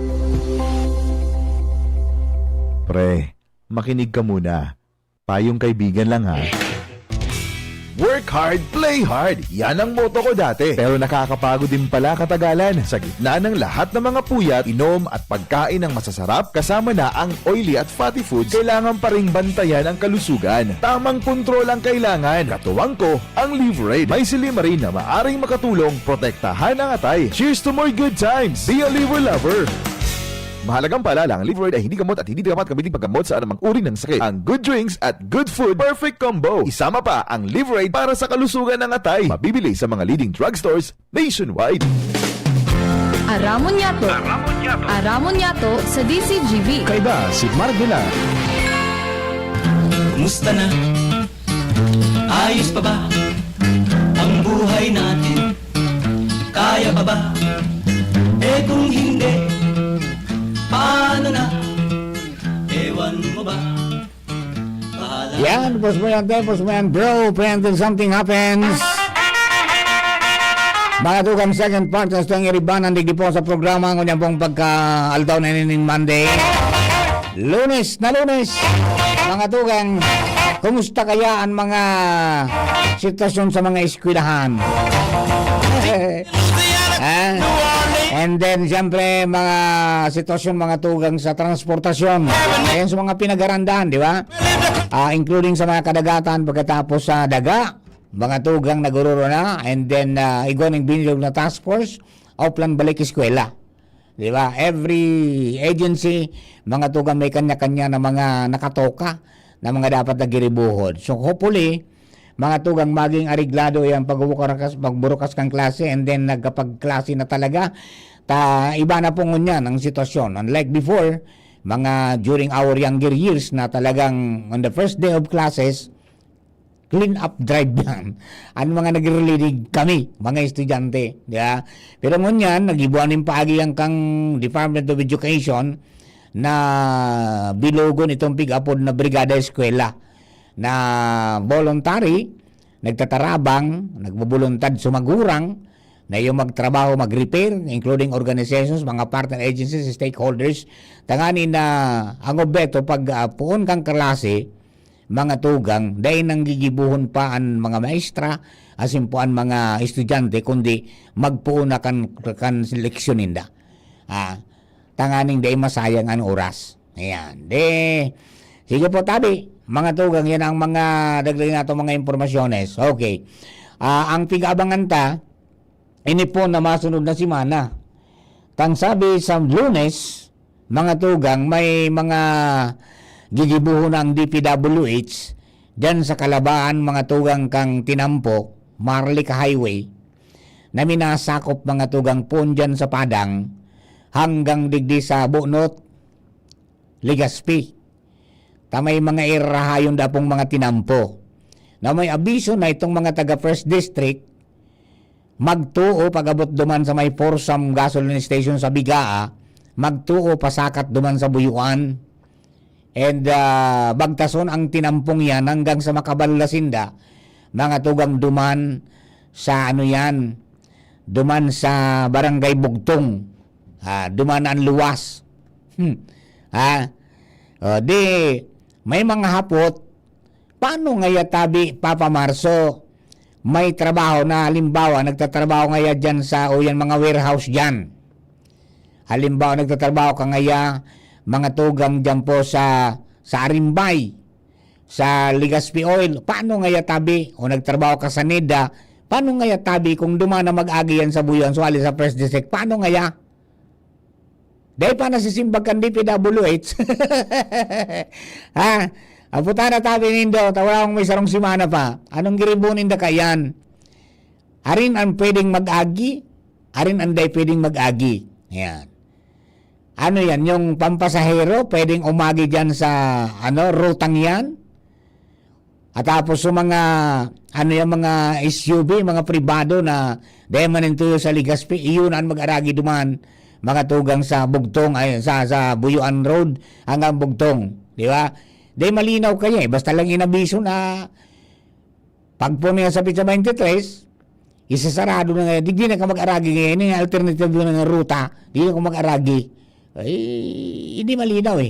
Pre, makinig ka muna. Payong kaibigan lang ha. Work hard, play hard. Yan ang motto ko dati. Pero nakakapagod din pala katagalan. Sa gitna ng lahat ng mga puyat, inom at pagkain ng masasarap, kasama na ang oily at fatty foods, kailangan pa ring bantayan ang kalusugan. Tamang kontrol ang kailangan. Katuwang ko, ang Liverade. May silimarin na maaring makatulong protektahan ang atay. Cheers to more good times. Be a liver lover. Mahalagang paalala, ang Liverade ay hindi gamot at hindi dapat gamitin paggamot sa anumang uri ng sakit. Ang good drinks at good food, perfect combo. Isama pa ang Liverade para sa kalusugan ng atay. Mabibili sa mga leading drugstores nationwide. Aramon Yato. Aramon Yato sa DCGB. Kaiba si Mark Villar. Kumusta na? Ayos pa ba ang buhay natin? Kaya pa ba? Eh kung hindi, paano na? Ewan mo ba? Bahala. Yan, pos mo yan, bro. Until something happens. Mga tukang second part sa tuwing iribanan digdi po sa programa ko niyan pong pagka-aldaw na nining Monday. Lunes na Lunes. Mga tukang, kumusta kaya ang mga sitwasyon sa mga eskwelahan? And then, siyempre, mga sitwasyon, mga tugang sa transportasyon. Ayan sa mga pinag-arandahan, di ba? Including sa mga kadagatan pagkatapos sa daga, mga tugang nagururo na, and then, igoning binilog na task force, Oplan balik eskwela. Di ba? Every agency, mga tugang may kanya-kanya na mga nakatoka na mga dapat nagiribuhod. So, hopefully, mga tugang maging ariglado yung pagburukas kang klase, and then nagkapag-klase na talaga, iba na po ngunyan ang sitwasyon. Unlike before, mga during our younger years na talagang on the first day of classes, clean up drive yan. Ano mga nagre-relinig kami, mga estudyante. Diba? Pero ngunyan, nagibuanin paagi ang kang Department of Education na bilogon itong pig-apod na Brigada Eskwela na voluntary, nagtatarabang, nagbubuluntad sumagurang, na yung magtrabaho, mag-repair, including organizations, mga partner agencies, stakeholders, tangani na ang objeto pag puon kang klase, mga tugang, dahil nang gigibuhon pa ang mga maestra, asin po ang mga estudyante, kundi magpuon na kan seleksyonin da. Tanganing dahil masayang ang oras. Ayan. Sige po tabi. Mga tugang, yan ang mga dagdag nato mga impormasyones. Okay. Ang pig-abangan ta, ini po na masunod na simana. Tang sabi sa Lunes, mga tugang, may mga gigibuho ng DPWH dyan sa Kalabaan, mga tugang kang Tinampo, Marlica Highway, na minasakop mga tugang po dyan sa Padang hanggang digdi sa Bunot, Legazpi. Tamay mga irahayon da pong mga tinampo. Na may abiso na itong mga taga First District magtuo pag-abot duman sa may Forsam gasoline station sa Bigaa, magtuo pasakat duman sa Buyuan, and bagtason ang tinampong yan hanggang sa Makabalasinda, mga tugang duman sa duman sa Barangay Bugtong, duman ang luwas. May mga hapot, paano ngaya tabi, Papa Marso, may trabaho na halimbawa, nagtatrabaho ngaya dyan sa, mga warehouse dyan. Halimbawa, nagtatrabaho ka ngaya, mga tugang dyan po sa Arimbay, sa Legazpi Oil, paano ngaya tabi, o nagtrabaho ka sa NEDA, paano ngaya tabi, kung dumana mag-agi yan sa Buyan, suwali sa First District, paano ngaya? Dahil pa nasisimbag kang DPWH. Aputa na tabi nindo, tawala akong may sarong simana pa. Anong giribunin da kayan? Arin ang pwedeng mag-agi, arin ang day pwedeng mag-agi. Ayan. Ano yan, yung pampasahero, pwedeng umagi dyan sa, rutang yan? At tapos yung mga, mga SUV, mga pribado na dahil manintuyo sa Legazpi, iyon ang mag-aragi duman, mga tugang sa Bugtong, sa Buyuan Road hanggang Bugtong, di ba? Di malinaw kaya basta lang inabiso na pag po niya sa Pizza 23, isasarado na ngayon, di na ka mag-aragi ngayon, yung alternative yun ng ruta, di na ka mag-aragi. Hindi malinaw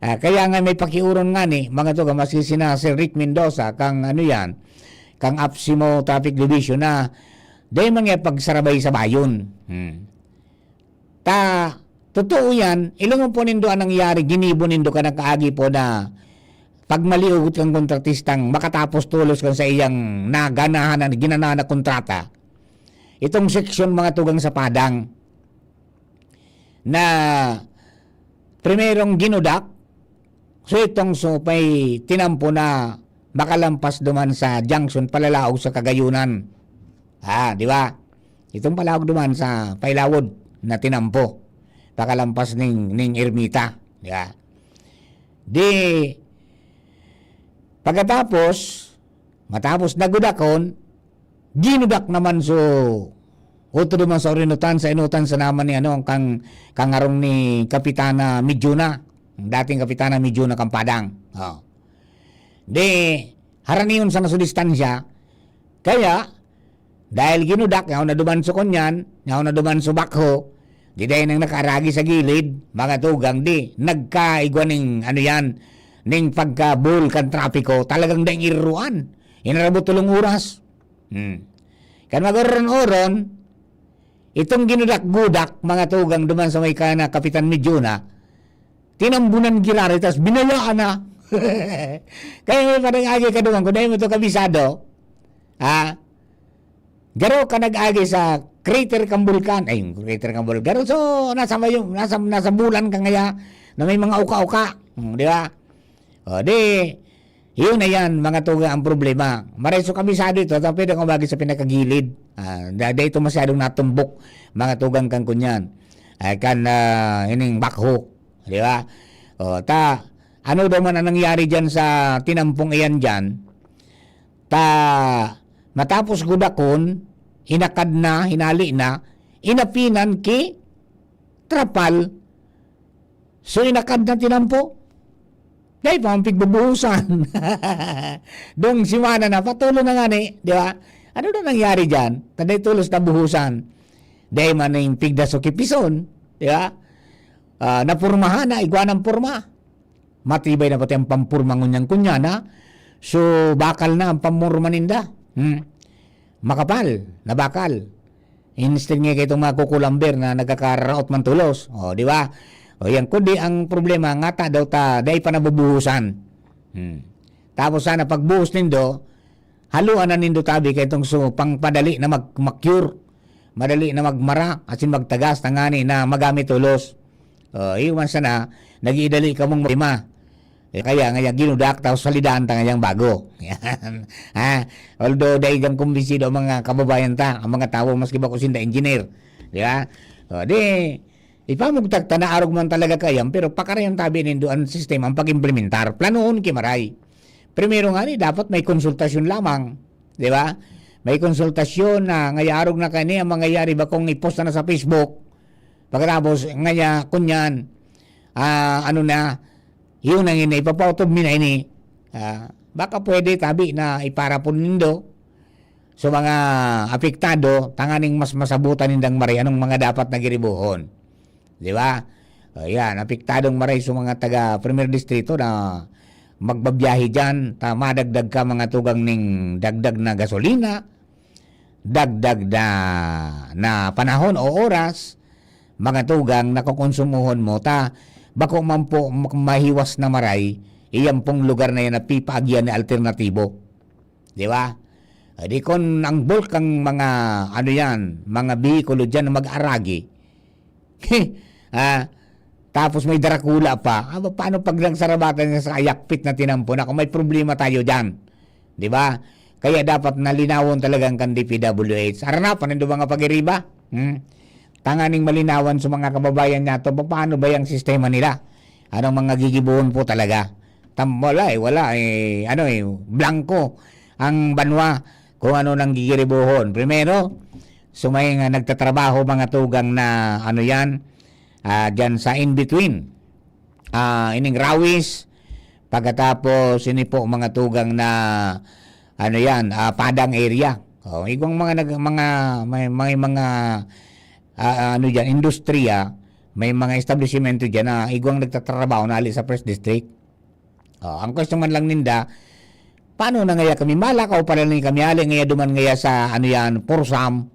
Kaya nga may pakiuron nga ni, mga to, masisina si Rick Mendoza, kang ano yan, kang Apsimo Traffic Division na, dahil mga pagsarabay sa bayon. Totoo yan, ilungan po nindo ang nangyari, ginibo nindo ka ng kaagi po na, pag maliugot kang kontratistang makatapos tulos kang sa iyang naganahan na ginanahan na kontrata, itong seksyon mga tugang sa padang, na, primerong ginudak, so itong may tinampo na makalampas duman sa junction palalaog sa Kagayunan. Di ba? Itong palawag duman sa Pailawod na tinampo. Pakalampas ning Ermita. Di ba? Matapos nagudakon, ginudak naman so uto duman sa orinutan sa inutan sa naman ni kang arong ni Kapitana Midyuna. Dating Kapitana Midyuna Kampadang. Haraniyon sa nasudistansya. Kaya, dahil ginudak, yaw na duman sa kunyan, yaw na duman sa bakho, di dahil nang nakaragi sa gilid, mga tugang, nagkaigwa ning, ning pagkabul kan trapiko, talagang dahil iruan. Inarabot tulong oras. Kan mag-oron-oron, itong ginudak-gudak, mga tugang duman sa may kana Kapitan Midyuna, tinambunan girari, tapos binayaan na. Kaya may parang-agi ka duman, kung dahil mo ito kabisado, garo ka nag-agi sa crater kang bulkan, garo, so, nasa bulan ka ngaya, na may mga uka-uka, di ba? Yun na yan, mga tuga, ang problema. Mareso kabisado ito, tapos pwede kang bagi sa pinakagilid. Dahil ito masyadong natumbok, mga tugang kang kunyan. Ining bakho. Di ba? Ano daw man ang nangyari dyan sa tinampong iyan dyan? Matapos gudakon, hinakad na, hinali na, inapinan ki trapal. So inakad na tinampo. Dahil pa ang pigbubuhusan. Dong simana na, patuloy na nga ni, di ba? Ano na nangyari dyan? Taday tulos na buhusan. Dahil man yung pigda so kipison, di ba? Napurmahan na, igwa ng purma. Matibay na pati ang pampurma ngunyan kunyana. So, bakal na ang pamurma ninda. Makapal, na bakal. Instead nga kayo itong mga kukulamber na nagkakaraot man tulos. Di ba? Yan, kundi ang problema, nga daw dahil pa nabubuhusan. Tapos sana pagbuhos nindo, haluan na nindo tabi kay itong pangpadali na mag-cure. Madali na magmara, asin magtagas, tangani na magamit tulos. Iwan sana, nag-iidali ka mong lima. Kaya ngayon ginudak, tapos salidaan ta ngayang bago. Yan. Although dahil kang kumbisido ang mga kababayan ta, ang mga tao, maski ba kusinda engineer. Di ba? Ipamugtag ta na arog man talaga kayam, pero pakarayan tabi nindo ang sistema, ang pag-implementar. Planoon kimaray. Primero nga dapat may konsultasyon lamang. Di ba? May konsultasyon na ngayarog na kani ang mangyayari ba kung ipost na sa Facebook. Pagkatapos, ngaya, kunyan, yun ang ipapautob mi na ini. Baka pwede tabi na iparapon nindo sa mga apektado, tanganing mas masabutan nindang maray, anong mga dapat na giribuhon. Di ba? Yan, apektadong maray sa mga taga Premier Distrito na magbabiyahe dyan, madagdag ka mga tugang ning dagdag na gasolina, dagdag na panahon o oras, mga tugang nakukonsumuhon mo, bako man po mahiwas na maray, iyan pong lugar na yan na pipaagyan na alternatibo. Di ba? Di kon ang bulk ang mga, mga bihikulo dyan na mag-aragi, tapos may Dracula pa, paano pag lang sarabatan sa ayakpit na tinampo na kung may problema tayo dyan? Di ba? Kaya dapat nalinawon talagang kan DPWH. Aranapan nito mga pag-iriba? Tanganing malinawan sa mga kababayan nato, paano ba yung sistema nila? Anong mga gigibuhon po talaga? Wala blanco ang banwa kung ano nang gigiribuhon. Primero, sumay nga nagtatrabaho mga tugang na dyan sa in-between. Ining rawis, pagkatapos ini po mga tugang na padang area. Igong mga industriya may mga establishmento dyan na igwang nagtatrabaho na ali sa First District. Ang question man lang ninda, paano na ngaya kami malakaw pala ni kami ali ngaya duman ngaya sa ano yan, Porsam.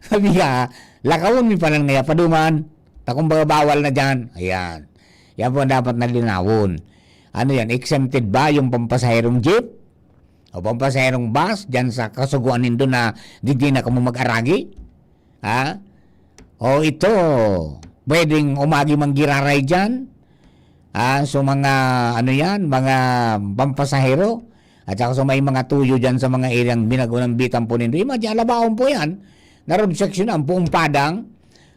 Sabi nga, lakawon mi pala ngaya paduman. Takong bawal na dyan. Ayan. Yan po dapat nalinawon. Ano yan, exempted ba yung pampasaherong jeep? O pampasaherong bus dyan sa kasuguan nindo na di na kamo mag-aragi? Ha? O ito, pwedeng umagi manggiraray dyan? So mga ano yan, mga pampasahero? At saka so may mga tuyo dyan sa mga ilang binagunang bitang po nindo. Alabaon po yan. Na road section ang buong padang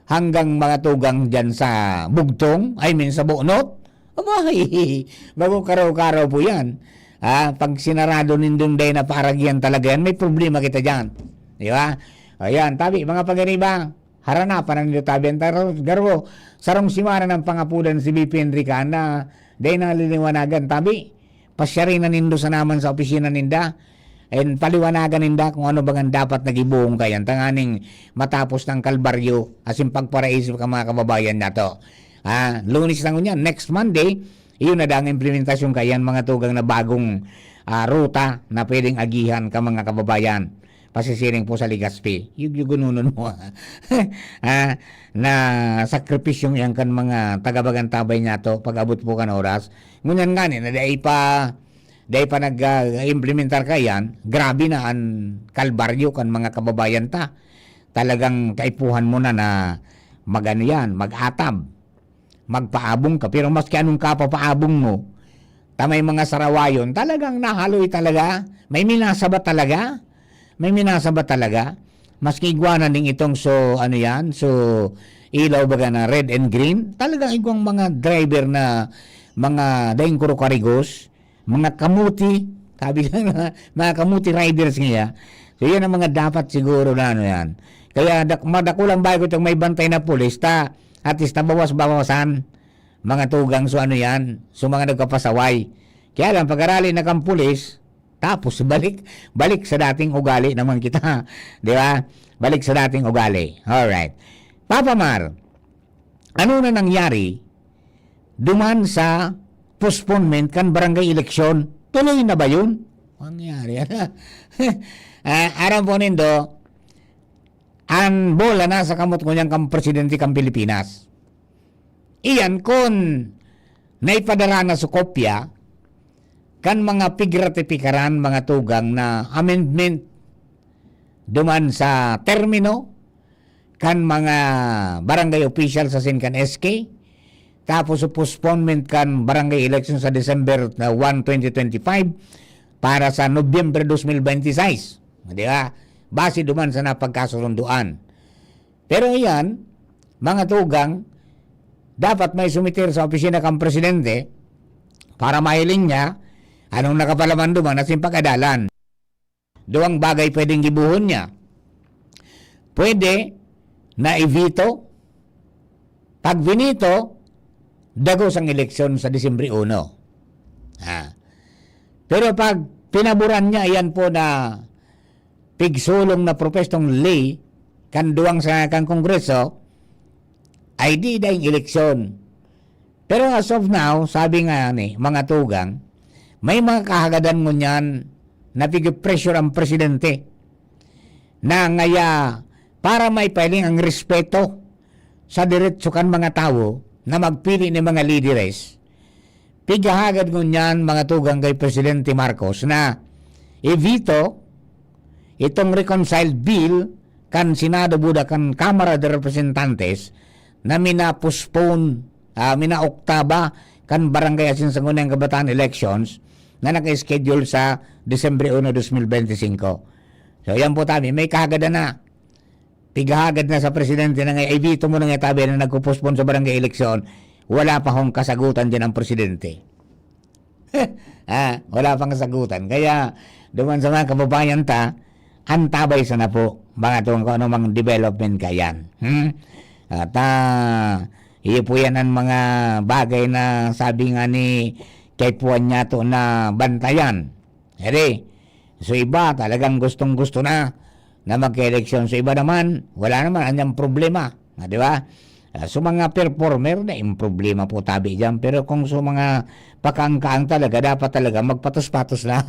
hanggang mga tugang dyan sa bugtong, sa bunot. Abay, bago karaw-karaw po yan. Pag sinarado nindong day na paragyan talaga yan, may problema kita dyan. Di ba? Ayan, tabi, mga pag-aniba, haranapan ang nito tabi. Garbo, sarong simana ng pangapudan si BP Enrica na day na liliwanagan tabi. Pasya rin na nindo sa naman sa opisina ninda. And paliwanagan ninda kung ano bang dapat nagibuong kayan. Tanganing matapos ng kalbaryo asin pagparaisip ka mga kababayan nato. Lunes lang yan. Next Monday, iyon na ang implementasyon kayan mga tugang na bagong ruta na pwedeng agihan ka mga kababayan. Pasisiring po sa Legazpi. Yung gununon mo. Na sakripisyong yan kan mga tagabagang tabay niya to pag abot po kan oras. Ngunyan nga na dahil pa nag-implementar ka yan, grabe na ang kalbaryo kan mga kababayan ta. Talagang kaipuhan mo na mag-ano yan, mag-atab, magpaabong ka. Pero maski anong kapapaabong mo, may mga sarawayon, talagang nahaloy talaga. May minasabat talaga. Maski iguanan din itong so ilaw baga na red and green. Talagang igwang mga driver na mga daing kuro-karigos, mga kamuti, sabi nga mga kamuti riders niya. So yan ang mga dapat siguro na ano yan. Kaya madakulang bago itong may bantay na pulis at least bawas-bawasan mga tugang so ano yan, so mga nagkapasaway. Kaya lang pag-arali na kang pulis, tapos balik sa dating ugali naman kita. Di ba? Balik sa dating ugali. Alright. Papa Mar, ano na nangyari duman sa postponement kan barangay eleksyon? Tuloy na ba yun? Nangyari. Aram po nindo, ang bola na sa kamot ko niyang kang presidente kang Pilipinas. Iyan kung naipadara na sa kopya kan mga pigratifikaran mga tugang na amendment duman sa termino kan mga barangay official sa Sincan SK, tapos postponement kan barangay election sa December 1, 2025 para sa Nobyembre 2026. Di ba? Base duman sa napagkasurunduan. Pero yan, mga tugang, dapat may sumitir sa opisina kang presidente para mahiling niya anong nakapalaman duman at simpagadalan. Duwang bagay pwedeng gibuhon niya. Pwede na i-veto. Pag vinito, dagos ang eleksyon sa Disyembre 1. Pero pag pinaburan niya, yan po na pigsulong na propestong lay kan duwang sa kang kongreso, ay di daing eleksyon. Pero as of now, sabi nga mga tugang, may mga kahagadan mo niyan na pig-pressure ang presidente na ngaya para may piling ang respeto sa diretso kan mga tao na magpili ng mga lideres. Pigahagad mo niyan mga tugang kay Presidente Marcos na i-veto itong reconciled bill kan Senado buda kan Kamara de Representantes na minapospone, minaoktaba kan barangay asinsangunang kabataan elections na naka-schedule sa Disyembre 1, 2025. So yan po tabi, may kahagad na. Pigahagad na sa presidente na ngayon, ibito mo na nga tabi na nagpo-postpone sa barangay eleksyon, wala pa hong kasagutan din ang presidente. Wala pang kasagutan. Kaya, duman sa mga kababayan antabay sa na po, mga itong kung anumang development kayan. At iyo po yan ang mga bagay na sabi nga ni kay puwan niya to na bantayan. So iba talagang gustong-gusto na mag-eleksyon. So iba naman, wala naman anyang problema. Di ba? So mga performer na yung problema po tabi dyan. Pero kung so mga pakaangkaang talaga, dapat talaga magpatos-patos na.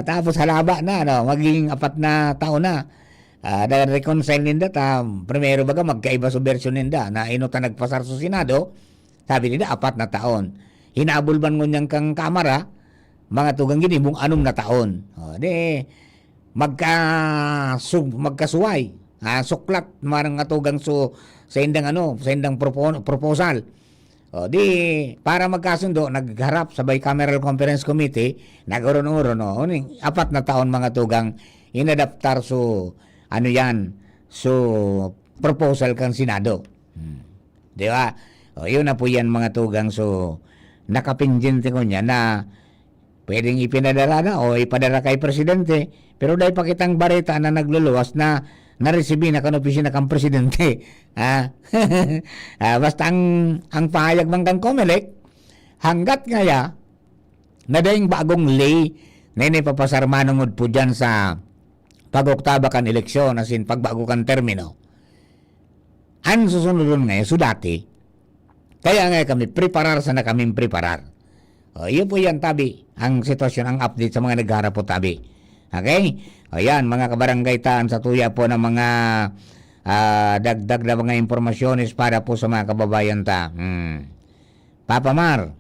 Tapos halaba na, no? Maging 4 na taon na. Na-reconcile ninda, primero baga magkaiba sa version ninda na inuta nagpasar sa Senado, sabi nila 4 na taon. Hinabol man ngunyan kang kamara, mga tugang gini, mong 6 na taon. Magkasuway. Suklat marang atugang sa indang proposal. Para magkasundo, nagharap sa Bicameral Conference Committee, nag-uron-uron, 4 na taon mga tugang inadaptar proposal kang Senado. Di ba? Yun na po yan mga tugang, nakapindyente ko niya na pwedeng ipinadala na o ipadala kay Presidente, pero dahil pakitang bareta na nagluluwas na naresibi na kan opisina kang Presidente. Basta ang pahayag man kang COMELEC, hanggat ngaya na dahing bagong lay na inipapasar manungod po dyan sa pag-oktaba kan eleksyon, as in pagbago kan termino. Ang susunod ngayon, dati, kaya nga kami preparar sana kaming preparar. Yun po yan tabi, ang sitwasyon, ang update sa mga nagharap po tabi. Okay? Ayan, mga kabarangay taan sa tuya po ng mga dagdag na mga impormasyones para po sa mga kababayan ta. Papa Mar,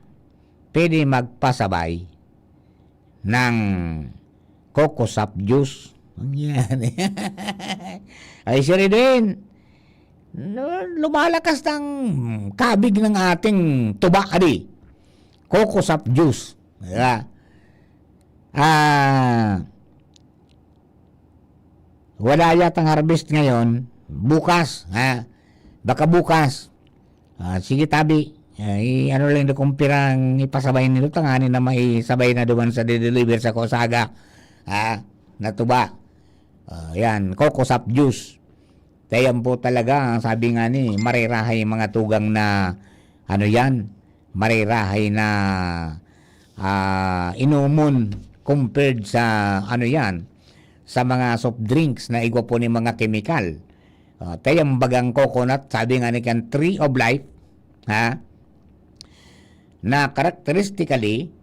pwede magpasabay ng Coco Sap Juice. Yan. Ay, siri din. Lumalakas ng kabig ng ating tuba, adi. Coco Sap Juice. Diba? Wala yatang harvest ngayon. Bukas. Baka bukas. Sige tabi. Ano lang na kumpirang ipasabay nito. Tanganin na maisabay na duman sa deliver sa Kosaga. Natuba. Yan. Coco Sap Juice. Tayan po talaga. Sabi nga ni, marirahay mga tugang na marirahay na inumon compared sa sa mga soft drinks na igwa po ni mga chemical. Tayang bagang coconut, sabi nga ni kan Tree of Life, na characteristically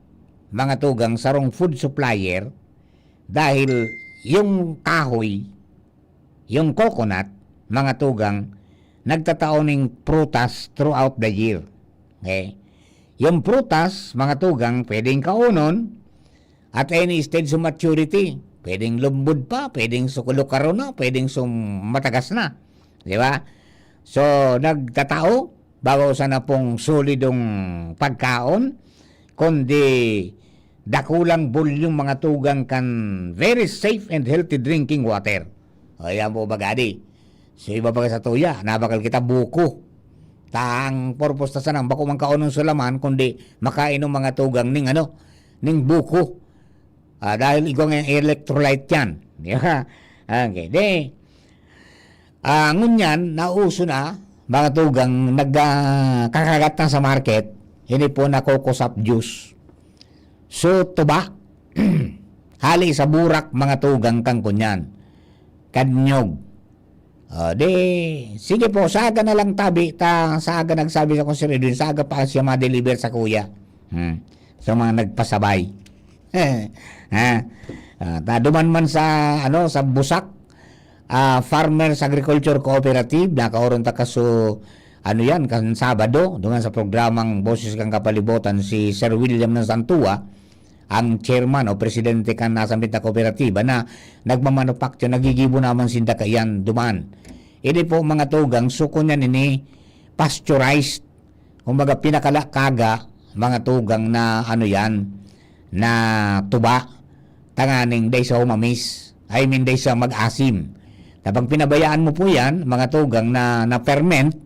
mga tugang sarong food supplier dahil yung kahoy, yung coconut, mga tugang nagtataon ng prutas throughout the year. Okay? Yung prutas, mga tugang, pwedeng kaunon at any stage of maturity. Pwedeng lumbod pa, pwedeng sukulukaro na, pwedeng matagas na. Di ba? So, nagtatao, bago sana pong solidong pagkaon, kundi dakulang volume mga tugang kan very safe and healthy drinking water. Ayan po bagadi. So, iba pa sa tuya, nabakal kita buko. Ang purpose ta sanang bako man kaunon sulaman, kundi makainom mga tugang ning buko. Dahil igong electrolyte yan. Okay. Ngunyan, nauso na, mga tugang, nagkakagat na sa market, hindi po na Coco Sap Juice. So, tuba, hali sa burak, mga tugang kang kunyan. Kanyog. Sige po, saga na lang tabi, saga nagsabi sa konsiridin, saga pa siya ma-deliver sa kuya. So, mga nagpasabay. Duman man sa Busak Farmers Agriculture Cooperative, nakauron ta kaso kan Sabado duman sa programang Boses kang Kapalibutan si Sir William ng Santua, ang chairman o presidente kan nasambit na kooperatiba na nagmamanufacture, nagigibo naman sinda kayan duman. Ini po mga tugang suko niya nini pasteurized, kumbaga pinakalakaga mga tugang na na tuba, tanganing day sa umamis, day sa mag-asim. Kapag pinabayaan mo po yan, mga tugang na ferment,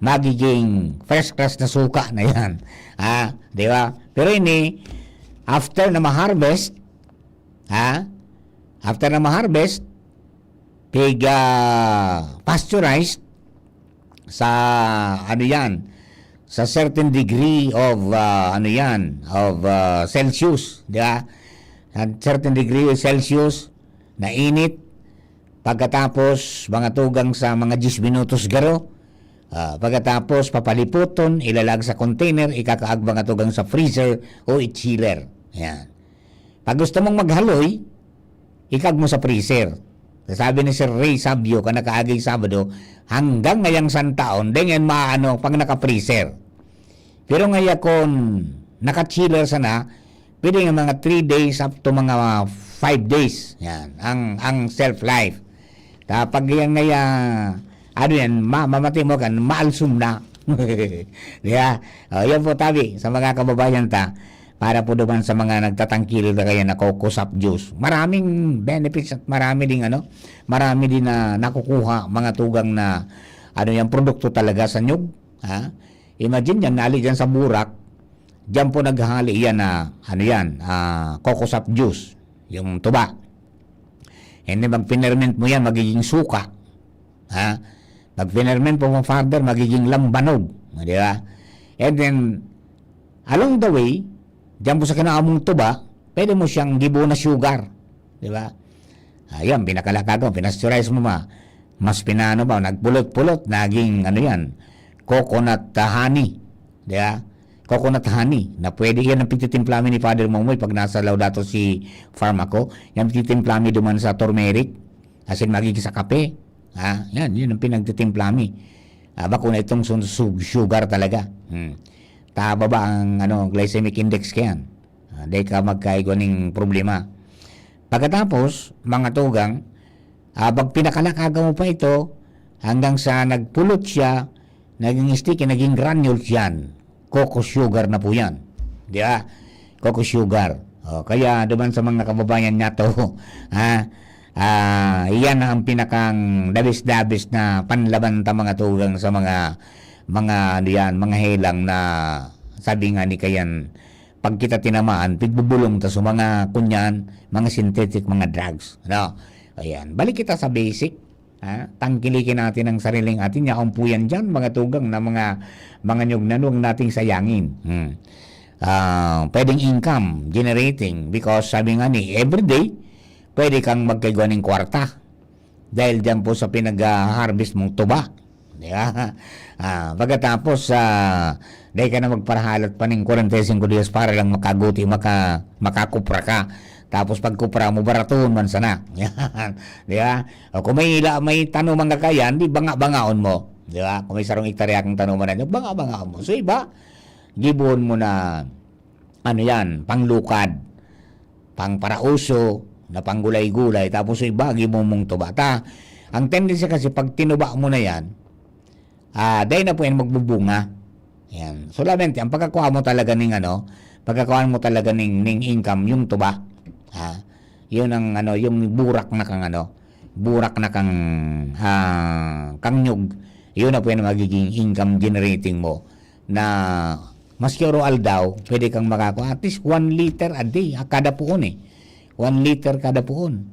magiging first class na suka na yan. Di ba? Pero ini, after na ma-harvest, pasteurized sa sa certain degree of Celsius, di ba? At certain degree of Celsius na init, Pagkatapos, mga tugang sa mga 10 minutos garo. Pagkatapos, papaliputon, ilalag sa container, ikakaag mga tugang sa freezer o i-chiller. Yan. Pag gusto mong maghaloy, ikag mo sa freezer. Sabi ni Sir Ray Sabio, kanakaagay Sabado, hanggang ngayang santaon, dengan maano, pag naka-freezer. Pero ngayon kung naka-chiller sana, pwede nga mga 3 days up to mga 5 days. Yan, ang self-life. Kapag yan ngaya, ano yan, mamati mo kan, maalsum na. Diba? Yan po tabi sa mga kababayan ta, para po naman sa mga nagtatangkil na kaya na coco-sap juice. Maraming benefits at marami din na nakukuha mga tugang na yung produkto talaga sa nyug. Ha? Imagine yan, nali dyan sa burak, dyan po naghahali yan na coco-sap juice, yung tuba. And then pag-ferment mo yan, magiging suka. Ha? Pag-ferment po mo further, magiging lambanog. Di ba? And then, along the way, diyan po sa kinaamong tuba, pwede mo siyang gibo na sugar. Di ba? Ayan, pinakalakago, pinasteurize mo mas pinano ba, nagpulot-pulot, naging coconut honey. Di ba? Coconut honey, na pwede yan ang pititimplami ni Father Momoy pag nasa Laudato Si Pharmaco. Yan pititimplami duman sa turmeric, as in magiging sa kape. Yan ang pinagtitimplami. Bako na itong sugar talaga. Tababa ang glycemic index kayan. Dahil ka magkaiguaning problema. Pagkatapos, mga tugang, pag pinakalakaga mo pa ito, hanggang sa nagpulot siya, naging sticky, naging granules yan. Coco sugar na po yan. Di ba? Coco sugar. Kaya duman sa mga kababayan niya to, iyan ang pinakang dabis-dabis na panlaban ta mga tugang sa mga helang na sabi nga ni kayan, pag kita tinamaan, pigbubulong ta sa mga kunyan, mga synthetic, mga drugs. Ayan. Balik kita sa basic. Tangkilikin natin ang sariling atin. Yakumpuyan dyan, mga tugang na mga nyug na huwag nating sayangin. Pwedeng income generating because sabi nga ni, everyday, pwede kang magkaiguan ng kwarta. Dahil dyan po sa pinag-harvest mong tuba. Diba? Pagkatapos, dahil ka na magparahalat pa ng 45 dias para lang makaguti, makakupra ka. Tapos pag kupra mo, baraton man sana. Diba? O kung may tanuman ka kaya, di banga-bangaon mo. Diba? Kung may sarong hektarya kang tanuman na, banga-bangaon mo. So iba, gibon mo na, panglukad, pangparauso, na panggulay-gulay, tapos iba, gibon mong tubata. Ang tendency kasi, pag tinuba mo na yan, dahil na po yan magbubunga. Yan. Solamente, ang pagkakuha mo talaga ng income, yung tuba. Yun ang yung burak na kang nyug, yun na po yan magiging income generating mo na maski oral daw, pwede kang makakuha at least 1 liter a day kada puon 1 liter kada puon.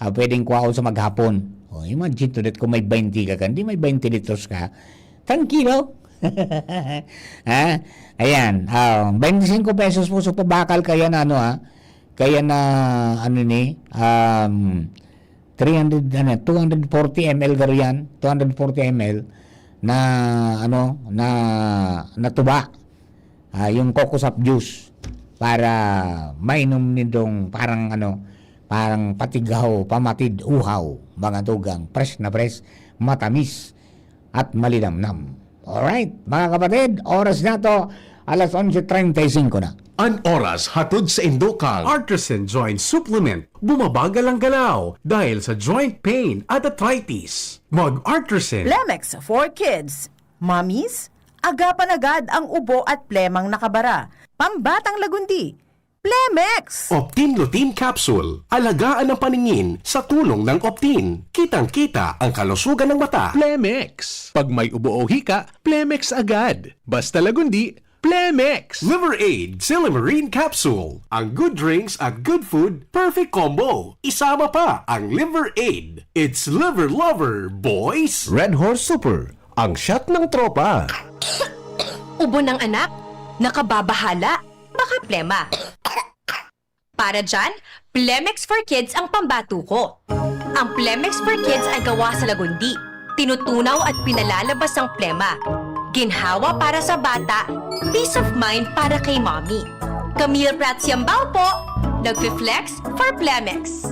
Pwedeng kuhaon sa maghapon. Imagine to that kung may 20 ka, hindi may 20 liters ka, 10 kilo. Ayan, 25 pesos po so pabakal kaya na kaya na 240 ml gariyan, 240 ml na tuba. Yung coco-sap juice para mainom nitong parang patigaw, pamatid, uhaw, mga tugang, fresh na fresh, matamis at malinamnam. Alright, mga kapatid, oras na to, alas 11:35 na. An oras hatod sa Indokang Artisan Joint Supplement. Bumabagal ang galaw dahil sa joint pain at arthritis. Mag-Artisan. Plemex for Kids. Mommies, agapan agad ang ubo at plemang nakabara. Pambatang lagundi. Plemex! Optin Lutein Capsule. Alagaan ang paningin sa tulong ng Optin. Kitang-kita ang kalusugan ng mata. Plemex. Pag may ubo o hika, Plemex agad. Basta lagundi, Plemex. Liver Aid Silimarine Capsule. Ang good drinks at good food, perfect combo. Isama pa ang Liver Aid. It's liver lover, boys. Red Horse Super, ang shot ng tropa. Ubo ng anak? Nakababahala? Baka plema. Para dyan, Plemex for Kids ang pambato ko. Ang Plemex for Kids ay gawa sa lagundi. Tinutunaw at pinalalabas ang plema. Ginhawa para sa bata, peace of mind para kay mommy. Camille Prats Yambao po, nagfi-flex for Plemex.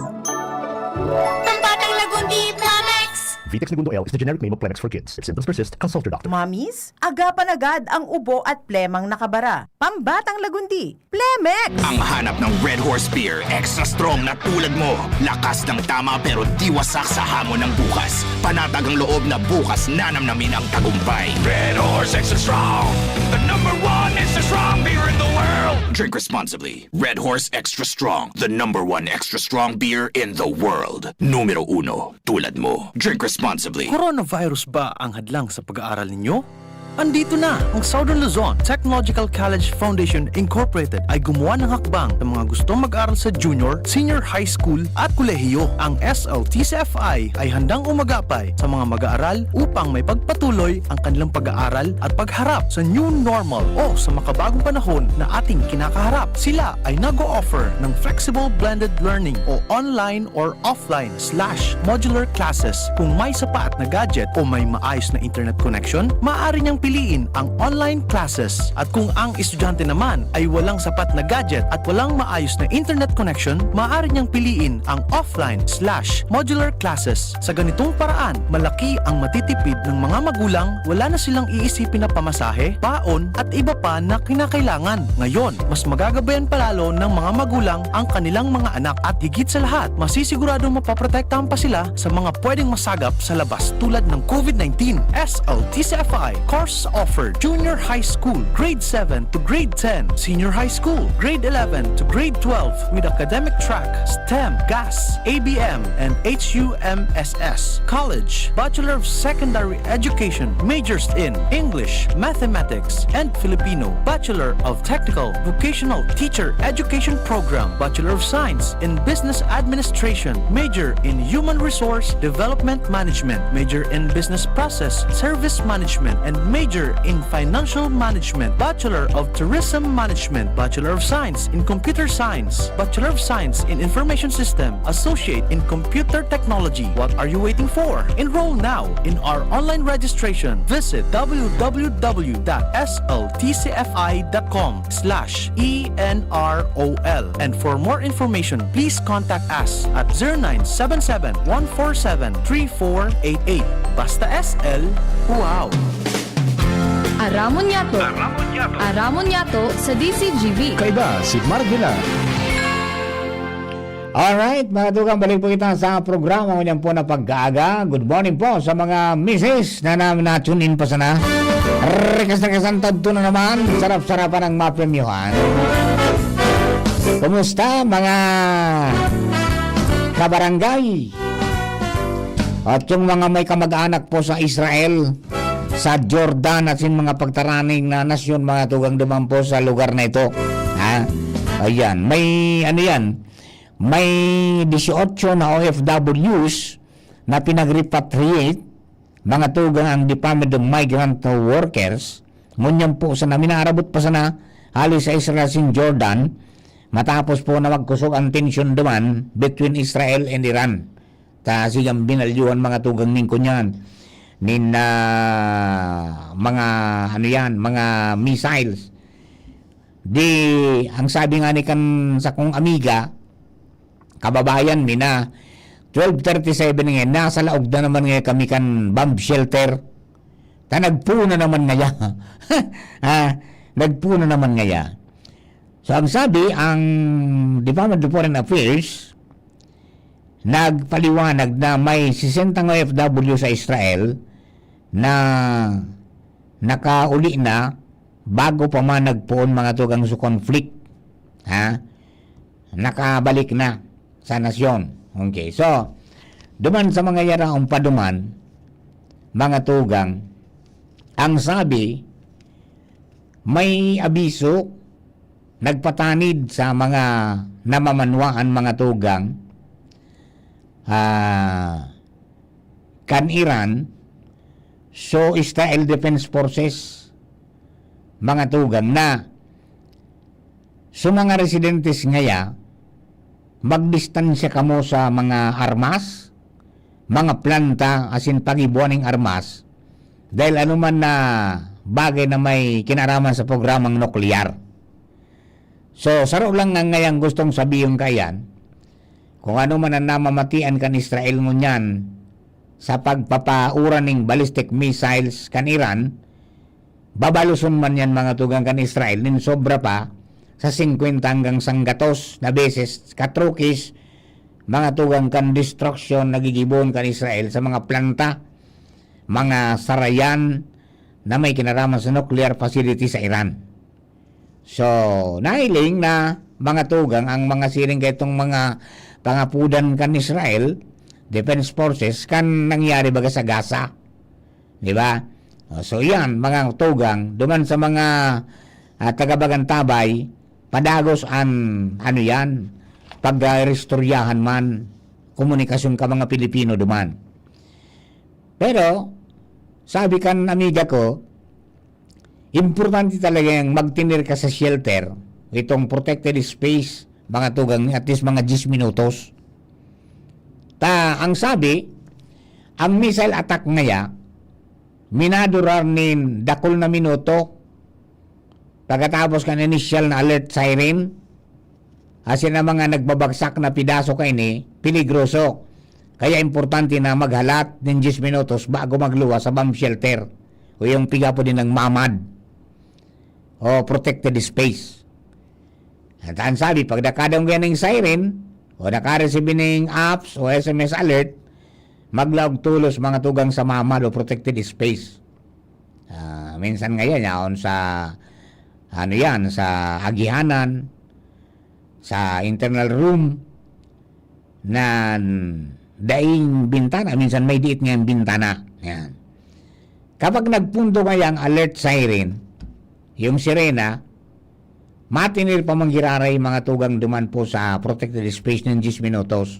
Pambatang lagundi, Plemex! Vitex Segundo L is the generic name of Plemex for kids. If symptoms persist, consult your doctor. Mamis, agapan agad ang ubo at plemang nakabara. Pambatang lagundi, Plemex! Ang hanap ng Red Horse Beer, extra strong na tulad mo. Lakas ng tama pero di wasak sa hamon ng bukas. Panatag ang loob na bukas nanamnamin ang tagumpay. Red Horse Extra Strong, the #1 extra strong beer in the world. Drink responsibly. Red Horse Extra Strong, the #1 extra strong beer in the world. Numero 1, tulad mo. Drink responsibly. Coronavirus ba ang hadlang sa pag-aaral ninyo? Andito na ang Southern Luzon Technological College Foundation Incorporated ay gumawa ng hakbang sa mga gustong mag-aral sa junior, senior high school at kolehiyo. Ang SLTCFI ay handang umagapay sa mga mag-aaral upang may pagpatuloy ang kanilang pag-aaral at pagharap sa new normal o sa makabagong panahon na ating kinakaharap. Sila ay nag-o-offer ng flexible blended learning o online or offline/modular classes. Kung may sapat na gadget o may maayos na internet connection, maaari niyang piliin ang online classes. At kung ang estudyante naman ay walang sapat na gadget at walang maayos na internet connection, maaari niyang piliin ang offline/modular classes. Sa ganitong paraan, malaki ang matitipid ng mga magulang, wala na silang iisipin na pamasahe, baon at iba pa na kinakailangan. Ngayon, mas magagabayan palalo ng mga magulang ang kanilang mga anak at higit sa lahat, masisiguradong mapaprotektahan pa sila sa mga pwedeng masagap sa labas tulad ng COVID-19. SLTCFI course offered junior high school, grade 7 to grade 10, senior high school, grade 11 to grade 12 with academic track, STEM, GAS, ABM, and HUMSS. College, Bachelor of Secondary Education, majors in English, Mathematics, and Filipino. Bachelor of Technical Vocational Teacher Education Program, Bachelor of Science in Business Administration, major in Human Resource Development Management, major in Business Process Service Management, and major in Financial Management, Bachelor of Tourism Management, Bachelor of Science in Computer Science, Bachelor of Science in Information System, Associate in Computer Technology. What are you waiting for? Enroll now in our online registration. Visit www.sltcfi.com/ENROL. And for more information, please contact us at 0977-147-3488. Basta SL, wow! Aramon Yato. Aramon Yato sa DCGB. Kaiba si Marvila. Alright, mga tugang, balik po kita sa programa ko niyan po na pag-aaga. Good morning po sa mga misis na namin na-tune in pa sana. Rekas-rekasantad to na naman. Sarap-sarapan ang mapremyuhan. Kumusta mga kabarangay? At yung mga may kamag-anak po sa Israel, sa Jordan at sin mga pagtaraning na nasyon, mga tugang duman po sa lugar na ito. Ha? Ayan, may ano yan? May 18 na OFWs na pinag-repatriate, mga tugang ang Department of Migrant Workers. Ngunyan po sa namin naarabot pa sana halos sa Israel sin Jordan, matapos po na magkusog ang tension duman between Israel and Iran. Ta sigang binalyuhan mga tugang ning kunyan nin mga ano yan, mga missiles. Di ang sabi nga ni kan sa kong amiga, kababayan mi na 12:37 ngayon, nasa laog na naman ngayon kami kan bomb shelter. Ta nagpuna naman ngaya. Nagpuna naman ngaya. So ang sabi, ang Department of Foreign Affairs nagpaliwanag na may 60 OFW sa Israel na nakauli na bago pa man nagpoon mga tugang sa conflict. Ha? Nakabalik na sa nasyon. Okay, so duman sa mga yaraong paduman, mga tugang, ang sabi, may abiso nagpatanid sa mga namamanwaan mga tugang kan Iran, so Israel Defense Forces mga tugang na so mga residentes ngaya magdistansya kamo sa mga armas mga planta asin pagibuaning armas dahil anuman na bagay na may kinaraman sa programang nuklear. So, saro lang nga ngayang gustong sabihin kayan, kung ano man ang namamatian kan Israel ngunyan sa pagpapaura ng ballistic missiles kan Iran, babaluson man yan mga tugang kan Israel, nin sobra pa sa 50 hanggang 100 na beses katrukis mga tugang kan destruction nagigibon kan Israel sa mga planta, mga sarayan na may kinaraman sa nuclear facility sa Iran. So, nahiling na mga tugang ang mga siring kaitong mga pangapudan kan Israel, Defense Forces, kan nangyari baga sa Gaza. Di ba? So, yan, mga tugang, duman sa mga tagabagantabay, padagos ano yan, pag-restoryahan man, komunikasyon ka mga Pilipino duman. Pero, sabi kan amiga ko, importante talaga yung magtinir ka sa shelter, itong protected space, mga tugang, at least mga 10 minutos. Ang sabi, ang missile attack ngaya, minadurar nin dakol na minuto, pagkatapos kan initial na alert siren, asin na mga nagbabagsak na pidaso kaini, peligroso. Kaya importante na maghalat ng 10 minutos bago magluwa sa bomb shelter o yung piga po din ng mamad o protected space. At ang sabi, pag nakadang ng siren o nakareceive ng apps o SMS alert, maglawag tulos mga tugang sa mamad o protected space. Minsan ngayon yaon sa sa agihanan, sa internal room na daing bintana, minsan may diit ngayang bintana. Yan. Kapag nagpunto kaya ang alert siren, yung sirena, matinir pa manggiraray mga tugang duman po sa protected space ng 10 minutos.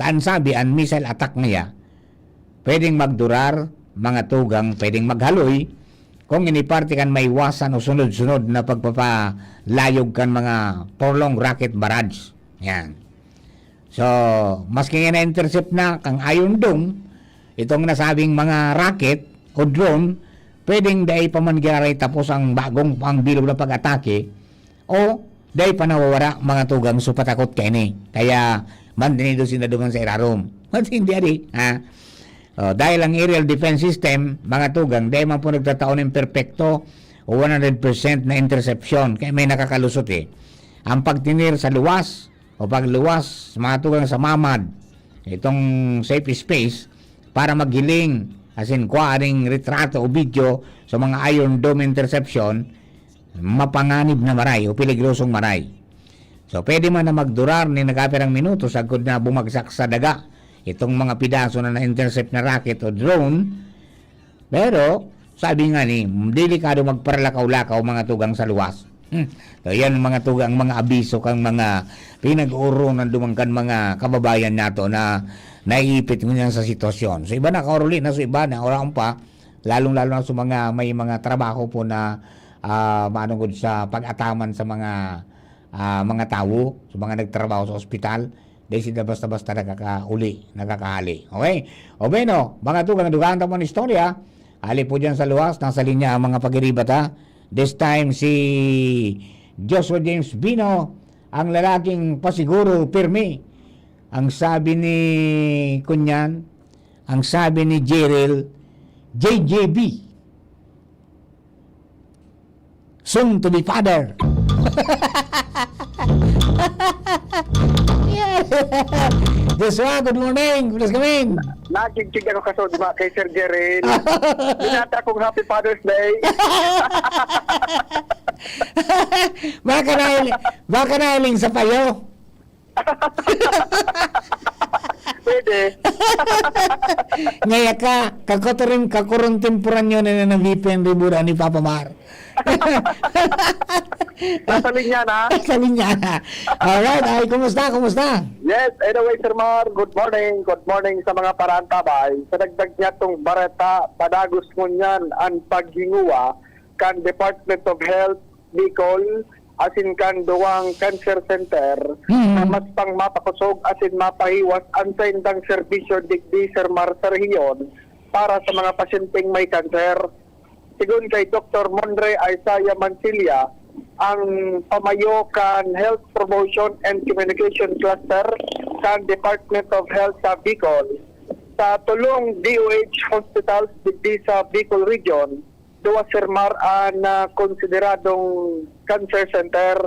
Taan sabi, ang missile attack ngaya, pwedeng magdurar, mga tugang, pwedeng maghaloy, kung iniparte kan may iwasan o sunod-sunod na pagpapalayog kan mga prolonged rocket barrage. Yan. So, maski nga na-intercept na kang Iron Dome, itong nasabing mga rocket o drone, pwedeng dahil pa man giraray tapos ang bagong bilog na pag-atake o dahil pa nawawara mga tugang so patakot kayo ni. Kaya mantinido sinaduman sa irarom. Hindi ari. Dahil ang aerial defense system, mga tugang, dahil man po nagtataon ng perfecto o 100% na interception. Kaya may nakakalusot eh. Ang pagtinir sa luwas o pagluwas, mga tugang sa mamad, itong safe space, para maghiling, as in, kuwaring retrato o video sa mga Iron Dome interception, mapanganib na maray o peligrosong maray. So, pwede man na magdurar ni nagapirang minuto sagod na bumagsak sa daga itong mga pidaso na na-intercept na rocket o drone. Pero, sabi nga ni, delikado magparalakaw-lakaw mga tugang sa luwas. So, yan mga tugang, mga abiso kang mga pinag-uro ng dumangkan mga kababayan nato na naiipit mo yan sa sitwasyon. So, iba na kauruli na, so iba na, orang pa, lalong-lalo na sa mga, may mga trabaho po na manungod sa pag-ataman sa mga tao, sa mga nagtrabaho sa ospital, dahil sila basta-basta nakakahali. Okay? O bueno, mga tugang, dugaan mo ng istorya, hali po dyan sa luwas, nasa linya ang mga pag-iribat ha. This time si Joshua James Bino, ang lalaking pasiguro pirmi. Ang sabi ni Kunyan, ang sabi ni Jerel, JJB, soon to be father. Joshua, good morning. Please come in. Nakikig ako kaso, di ba, kay Sir Jerry. Binata akong Happy Father's Day. Baka nahiling sa payo. Pwede. Ngaya ka, kakurong temporanyo na ng VPN Ribura ni Papa Mar. Nasa linya na. Nasa linya na. Alright, ay, kumusta? Yes, anyway, Sir Mar, good morning. Good morning sa mga parantabay. Sa dagdag niya itong bareta, padagos mo niyan ang paghinguwa kan Department of Health, Bicol, asin kan duwang cancer center na mas pang mapakusog asin mapahiwas ang sa indang serbisyo digdi Sir Mar sa rehiyon para sa mga pasyenteng may cancer. Sigun kay Dr. Monre Isaiah Mancilla, ang pamayo kan Health Promotion and Communication Cluster kan Department of Health sa Bicol. Sa tulong DOH hospitals digdi sa Bicol Region, duwa Sir Mar ang konsideradong cancer center.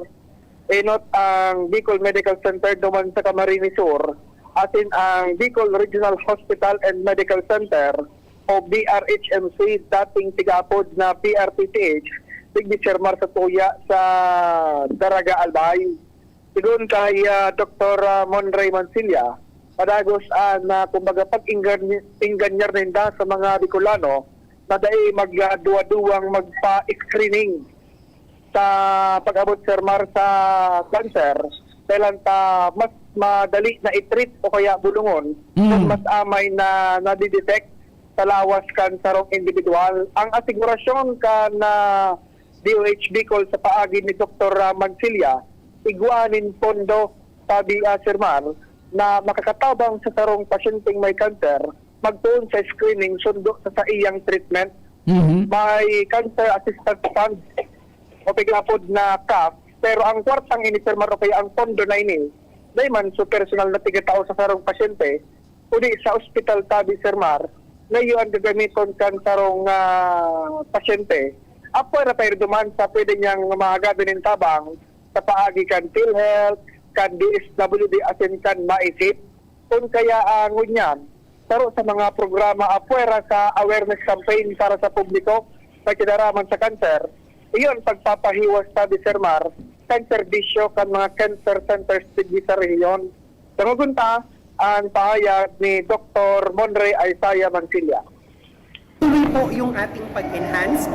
Inot ang Bicol Medical Center duman sa Camarines Sur, asin ang Bicol Regional Hospital and Medical Center o BRHMC, dating tigapod na PRPTH, digdi Sir Mar sa Tuya sa Daraga Albay. Sigun kay Dr. Monre Mancilla, padagos na kumbaga pag-inganyar ninda sa mga Bicolano na dahil magduwa-duwang magpa-screening sa pag-abot Sir Mar sa cancer, kailan ta mas madali na i-treat o kaya bulungon kung mas amay na nadidetect sa lawas kan sarong individual. Ang asigurasyon kan DOH Bicol sa paagi ni Dr. Mancilla, iguanin pondo sabi Sir Mar na makakatabang sa sarong pasyenteng may cancer, magtuon sa screening sundo sa iyang treatment. May cancer assistance fund o piglapod na CAF, pero ang kwartang ini Sir Mar o kaya ang pondo na ini, dahil man so personal na tigatao sa sarong pasyente, uli sa ospital tabi Sir Mar, ngayon ang gagamiton kan sarong pasyente, apo na tayo duman sa pwede niyang mahagabi ng tabang sa paagi kan PhilHealth, kan DSWD asin kan maisip. Kung kaya ngunyan, taro sa mga programa apuera sa awareness campaign para sa publiko sa kinaraman sa cancer, iyon pagpapahiwas sabi Sir Mar, cancer bisyo kan mga cancer centers digdi sa rehiyon. Tangugunta ang pahayag ni Dr. Monre Isaiah Mancilla. Tuloy po yung ating pag-enhance,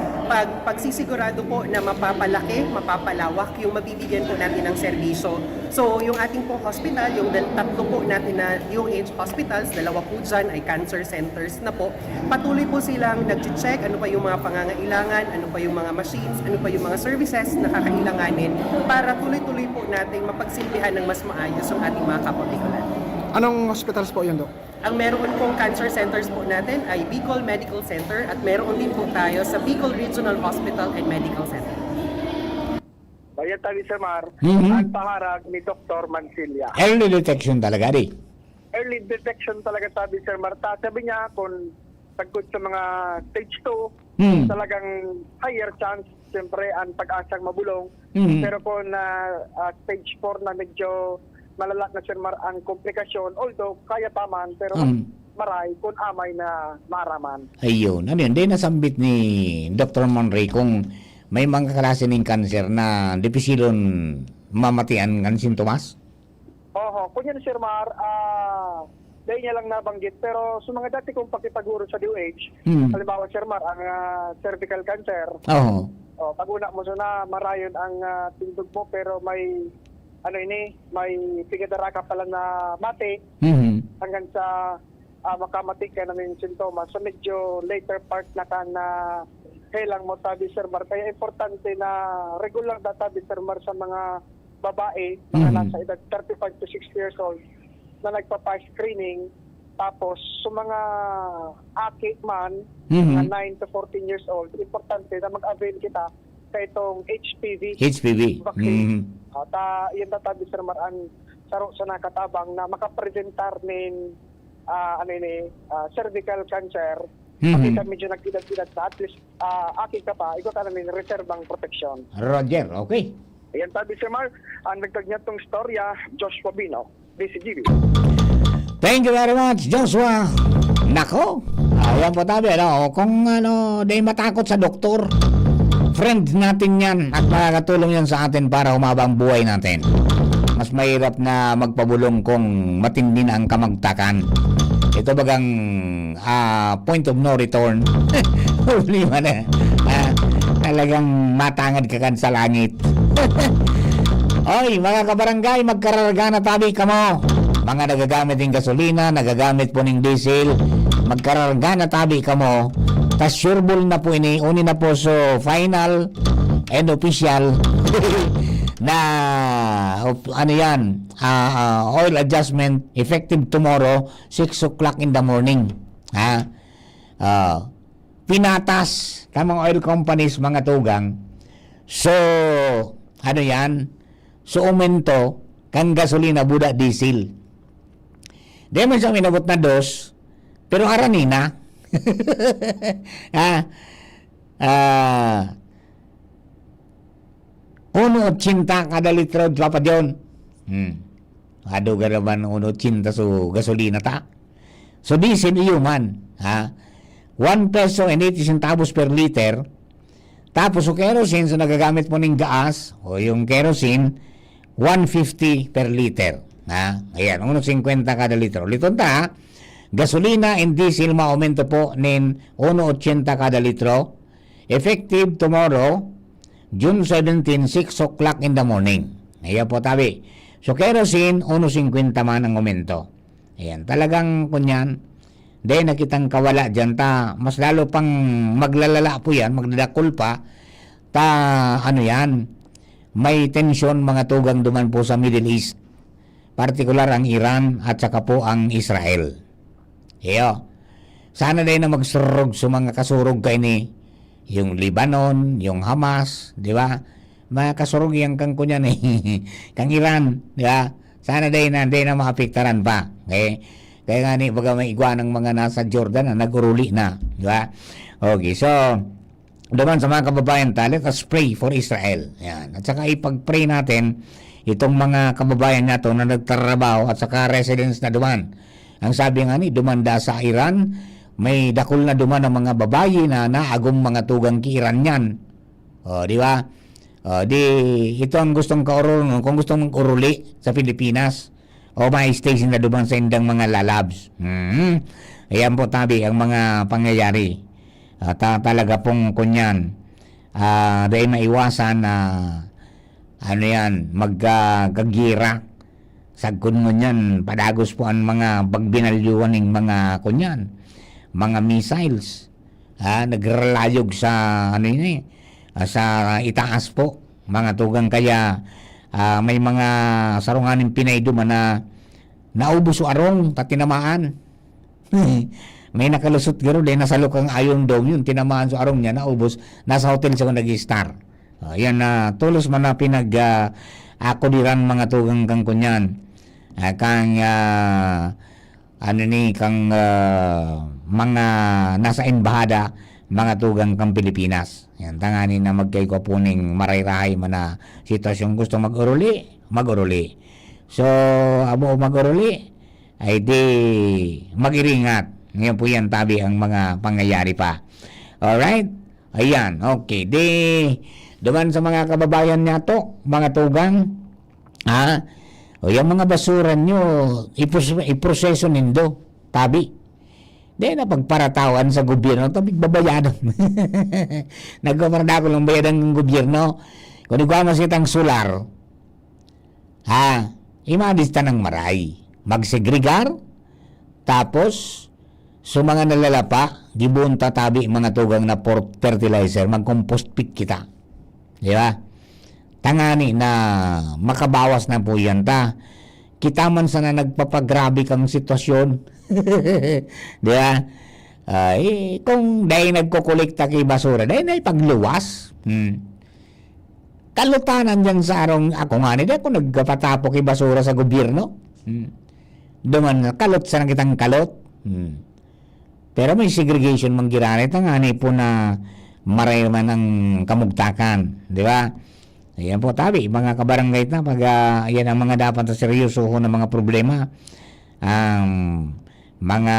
pagsisigurado po na mapapalaki, mapapalawak yung mabibigyan po natin ng serbisyo. So yung ating pong hospital, yung tatlo po natin na DOH hospitals, dalawa po dyan ay cancer centers na po. Patuloy po silang nag-check ano pa yung mga pangangailangan, ano pa yung mga machines, ano pa yung mga services na kakailanganin para tuloy-tuloy po natin mapagsilbihan ng mas maayos ang ating mga kapwa-Bicolan. Anong hospitals po yun, Dok? Ang meron pong cancer centers po natin ay Bicol Medical Center at meron din po tayo sa Bicol Regional Hospital and Medical Center. Bayan tabi Sir Mar, ang paharag ni Dr. Mancilla. Early detection talaga, di? Early detection talaga sabi Sir Marta. Sabi niya kung tagkod sa mga stage 2, talagang higher chance siyempre ang pag-asang mabulong. Pero kung stage 4 na medyo malala na Sir Mar ang komplikasyon, although kaya paman, pero maray kung amay na maraman. Ayun, ano yun? Di nasambit ni Dr. Monre kung may mga klase ng cancer na dipisilon mamatian ng sintomas? Oo, kung yan Sir Mar, dahil niya lang nabanggit, pero sa mga dati kong pakipaguro sa DOH, halimbawa Sir Mar, ang cervical cancer, pag-una mo na marayon ang tindog mo, pero may may pigadaraka pala na mati hanggang sa makamati ka namin sintomas. So medyo later part na ka na kailang mo tabi Sir Mar. Kaya importante na regular na tabi Sir Mar sa mga babae, mga nasa edad 35 to 60 years old na nagpapa-screening. Tapos sa mga aki man, mga 9 to 14 years old, importante na mag-avail kita sa itong HPV vaccine. Yan tatabi Sir Mar ang saro sa nakatabang na makapresentar nin cervical cancer. Pati ka medyo nag-edad-edad sa at least aki ka pa, ikaw ka namin reservang protection. Roger, okay. Yan tabi Sir Mar, ang nagtagnyat tong storya, Joshua Bino, DCGB. Thank you very much, Joshua. Nako, ayan po tabi, kung di matakot sa doktor, friend natin yan at makakatulong yan sa atin para humabang buhay natin. Mas mahirap na magpabulong kung matindi na ang kamagtakan. Ito bagang point of no return. Huli man talagang matangad ka kan sa langit. Oy, mga kabarangay, magkararga na tabi ka mo. Mga nagagamit ng gasolina, nagagamit po ng diesel, magkararga na tabi ka mo. Tas sureball na po ini, uni na po so final and official na ano yan, oil adjustment effective tomorrow 6 o'clock in the morning. Ha? Pinatas kamang oil companies mga tugang. So ano yan? So umento kang gasolina buda diesel. Di man siya minabot na 2 pero arani na. Ha? 1.80 kada litro pa diyon. Ado ga naman 1.80 so gasolina ta. So diesel human, ha? 1 peso and 80 centavos per liter. Tapos yung kerosene, so nagagamit mo ng gas o yung kerosene, 150 per liter. Ha? Ayan, 1.50 kada litro. Liton ta, gasolina and diesel maaumento po nin 1.80 kada litro. Effective tomorrow, June 17, 6 o'clock in the morning. Ayan po tabi. So kerosene, 1.50 man ang aumento. Ayan, talagang kunyan, dahil nakitang kawala dyan ta, mas lalo pang maglalala po yan, magdadakol pa, ta ano yan, may tensyon mga tugang duman po sa Middle East, partikular ang Iran at saka po ang Israel. Iyo, sana dahil na magsurog sa mga kasurog kay ni, yung Lebanon, yung Hamas, di ba? Mga kasurog yung kang kunyan kang Iran, di ba? Sana dahil na maapektaran pa. Okay? Kaya nga ni, baga may igwa ng mga nasa Jordan na naguruli na. Di ba? Okay, so, duman sa mga kababayan ta, let us pray for Israel. Yan. At saka ipag-pray natin itong mga kababayan nato na nagtrabaho at saka residents na duman. Ang sabi nga ni, dumanda sa Iran, may dakol na duman ng mga babayi na naagong mga tugang ki Iran yan. O, di ba? Di, ito ang gustong kaurulong, kung gustong mag-uruli sa Pilipinas, o may station na duman sa indang mga lalabs. Ayan po tabi ang mga pangyayari. Talaga pong kunyan. Dahil maiwasan na ano yan, magkagira. Sagkun mo yan, padagos po ang mga pagbinalyuan ng mga kunyan. Mga missiles. Nagrelayog sa ano yun sa itaas po. Mga tugang kaya may mga sarunganing Pinay duman na naubos o arong tinamaan. May nakalusot garo din nasa lukang Iron Dome yun, tinamaan sa arong niya, naubos, nasa hotel siya nag-star. Yan na tulos man na akudiran mga tugang kang kunyan. Kang mga nasa embahada mga tugang kang Pilipinas. Yan, tangani na magkayko puning marayrahay man na sitwasyon gusto mag-uruli. So, abo mag-uruli, ay di mag-iringat. Ngayon po yan tabi ang mga pangyayari pa. Alright? Ayan, okay. Di, duman sa mga kababayan niya to, mga tugang, o yung mga basura nyo, iproseso nindo, tabi. Di na pagparatawan sa gobyerno, ito babayadan. Nagpaparada ko lang bayadan ng gobyerno. Kung di ko masitang solar, imadista ng maray. Magsegregar, tapos, so mga nalalapa, gibunta tabi mga tugang na fertilizer, mag-compost pit kita. Di ba? Tangani na makabawas na po yan ta. Kita man sana nagpapagrabe kang sitwasyon. Di ba? Kung dahil nagkukolekta kay basura, dahil pagluwas. Kalutanan dyan sa arong, ako nga nila, kung nagpatapo kay basura sa gobyerno, duman, kalot sa kitang kalot. Pero may segregation mang giranit, ang ani po na maray man ang kamugtakan. Di ba? Ayan po tabi, mga kabarangay na, pag yan ang mga dapat na seryoso ng mga problema. Mga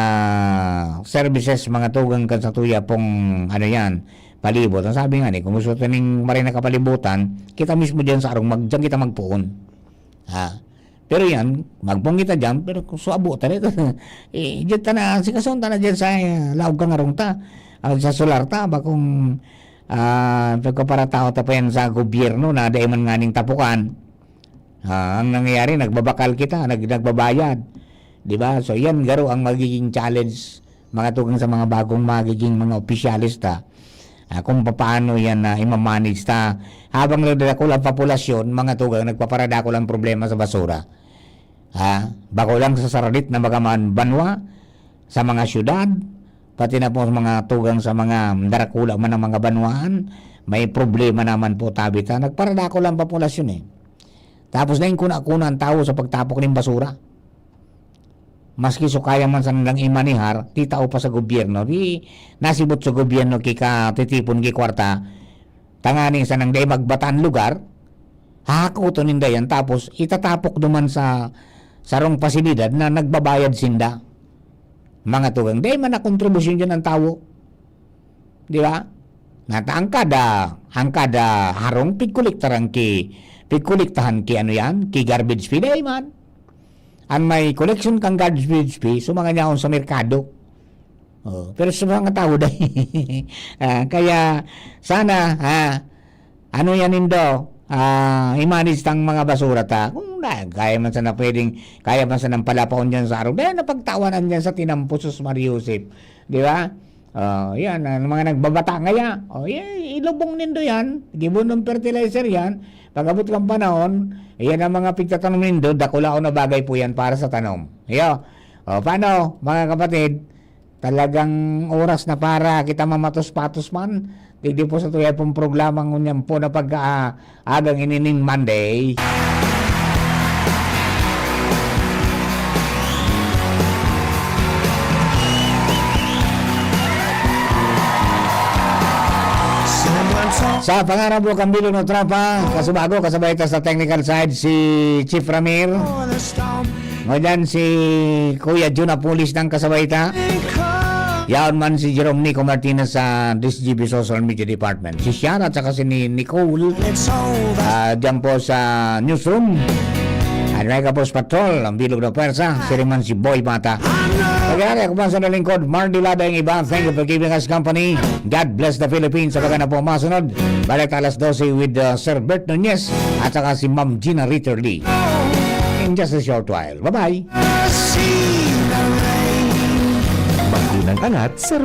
services, mga tugang kan sa tuya pong ano yan, palibot. Ang sabi nga ni, kung gusto taning maray na kapalibutan, kita mismo dyan sa arong, dyan kita magpuon. Pero yan, magpong kita dyan, pero kung suabo ta rin, dyan ta na, sikason ta na dyan sa laog kang arong ta, sa solar ta, ba kung pagkapara tao ta pa yan sa gobyerno na dahil man nga ning tapukan, ang nangyayari, nagbabakal kita, nagbabayad. Diba? So yan garo ang magiging challenge mga tugang sa mga bagong magiging mga opisyalista kung paano yan na imamanage ta habang nagdadako lang populasyon, mga tugang nagpaparadako lang problema sa basura. Bako lang sa saradit na bagaman banwa, sa mga syudad, pati na po sa mga tugang sa mga darakula man ng mga banwaan, may problema naman po tabita. Nagparadako lang populasyon Tapos na yung kuna-kuna ang tao sa pagtapok ng basura. Maski so kaya man sa nang imanihar, di tao pa sa gobyerno, di nasibot sa gobyerno kika titipon ki kwarta, tanganing sa nang day magbatan lugar, hakuto ninda yan, tapos itatapok duman sa sarong pasilidad na nagbabayad sinda. Mga tugang, day man na kontribusyon dyan ang tao. Di ba? Ang kada harong pigkuliktahan ki ano yan, ki garbage fee, day man. Ang may collection kang garbage fee, so mga nyaon sa merkado. Pero sa mga tao dahil. Kaya sana, ano yan nindo, i-manage tang mga basura ta. Kung kaya man sana pwedeng, kaya man sana palapaon dyan sa araw. Dahil napagtawanan dyan sa Tinampusos Mariusip. Di ba? Yan, mga nagbabata ngaya. Ilubong nindo yan. Gibon ng fertilizer yan. Pag-abot kang panahon, yan ang mga pigtatanong nindo, dakulao na bagay po yan para sa tanom. Paano, mga kapatid, talagang oras na para kita mamatos-patos man. Hindi po sa tuyay pong programang ngunyan po na pag-agang inining Monday. Sa pangarap po Kambilo no Tropa, kasubago, kasabay sa technical side si Chief Ramir. Ngayon si Kuya Jun Apulis ng kasabay ta. Yaon man si Jerome Nico Martinez sa DCGB Social Media Department. Si Shara at saka si Nicole dyan po sa newsroom. At may kapos patrol, ang bilog na pwersa, si Riman si Boy Mata. Pagkakari, ako pa sa nalingkod, Mardy Lada yung iba. Thank you for giving us company. God bless the Philippines. Sa baga na po masunod. Balik alas 12 with Sir Bert Nunez at saka si Ma'am Gina Ritter Lee. In just a short while. Bye-bye. Magkunang angat, Sir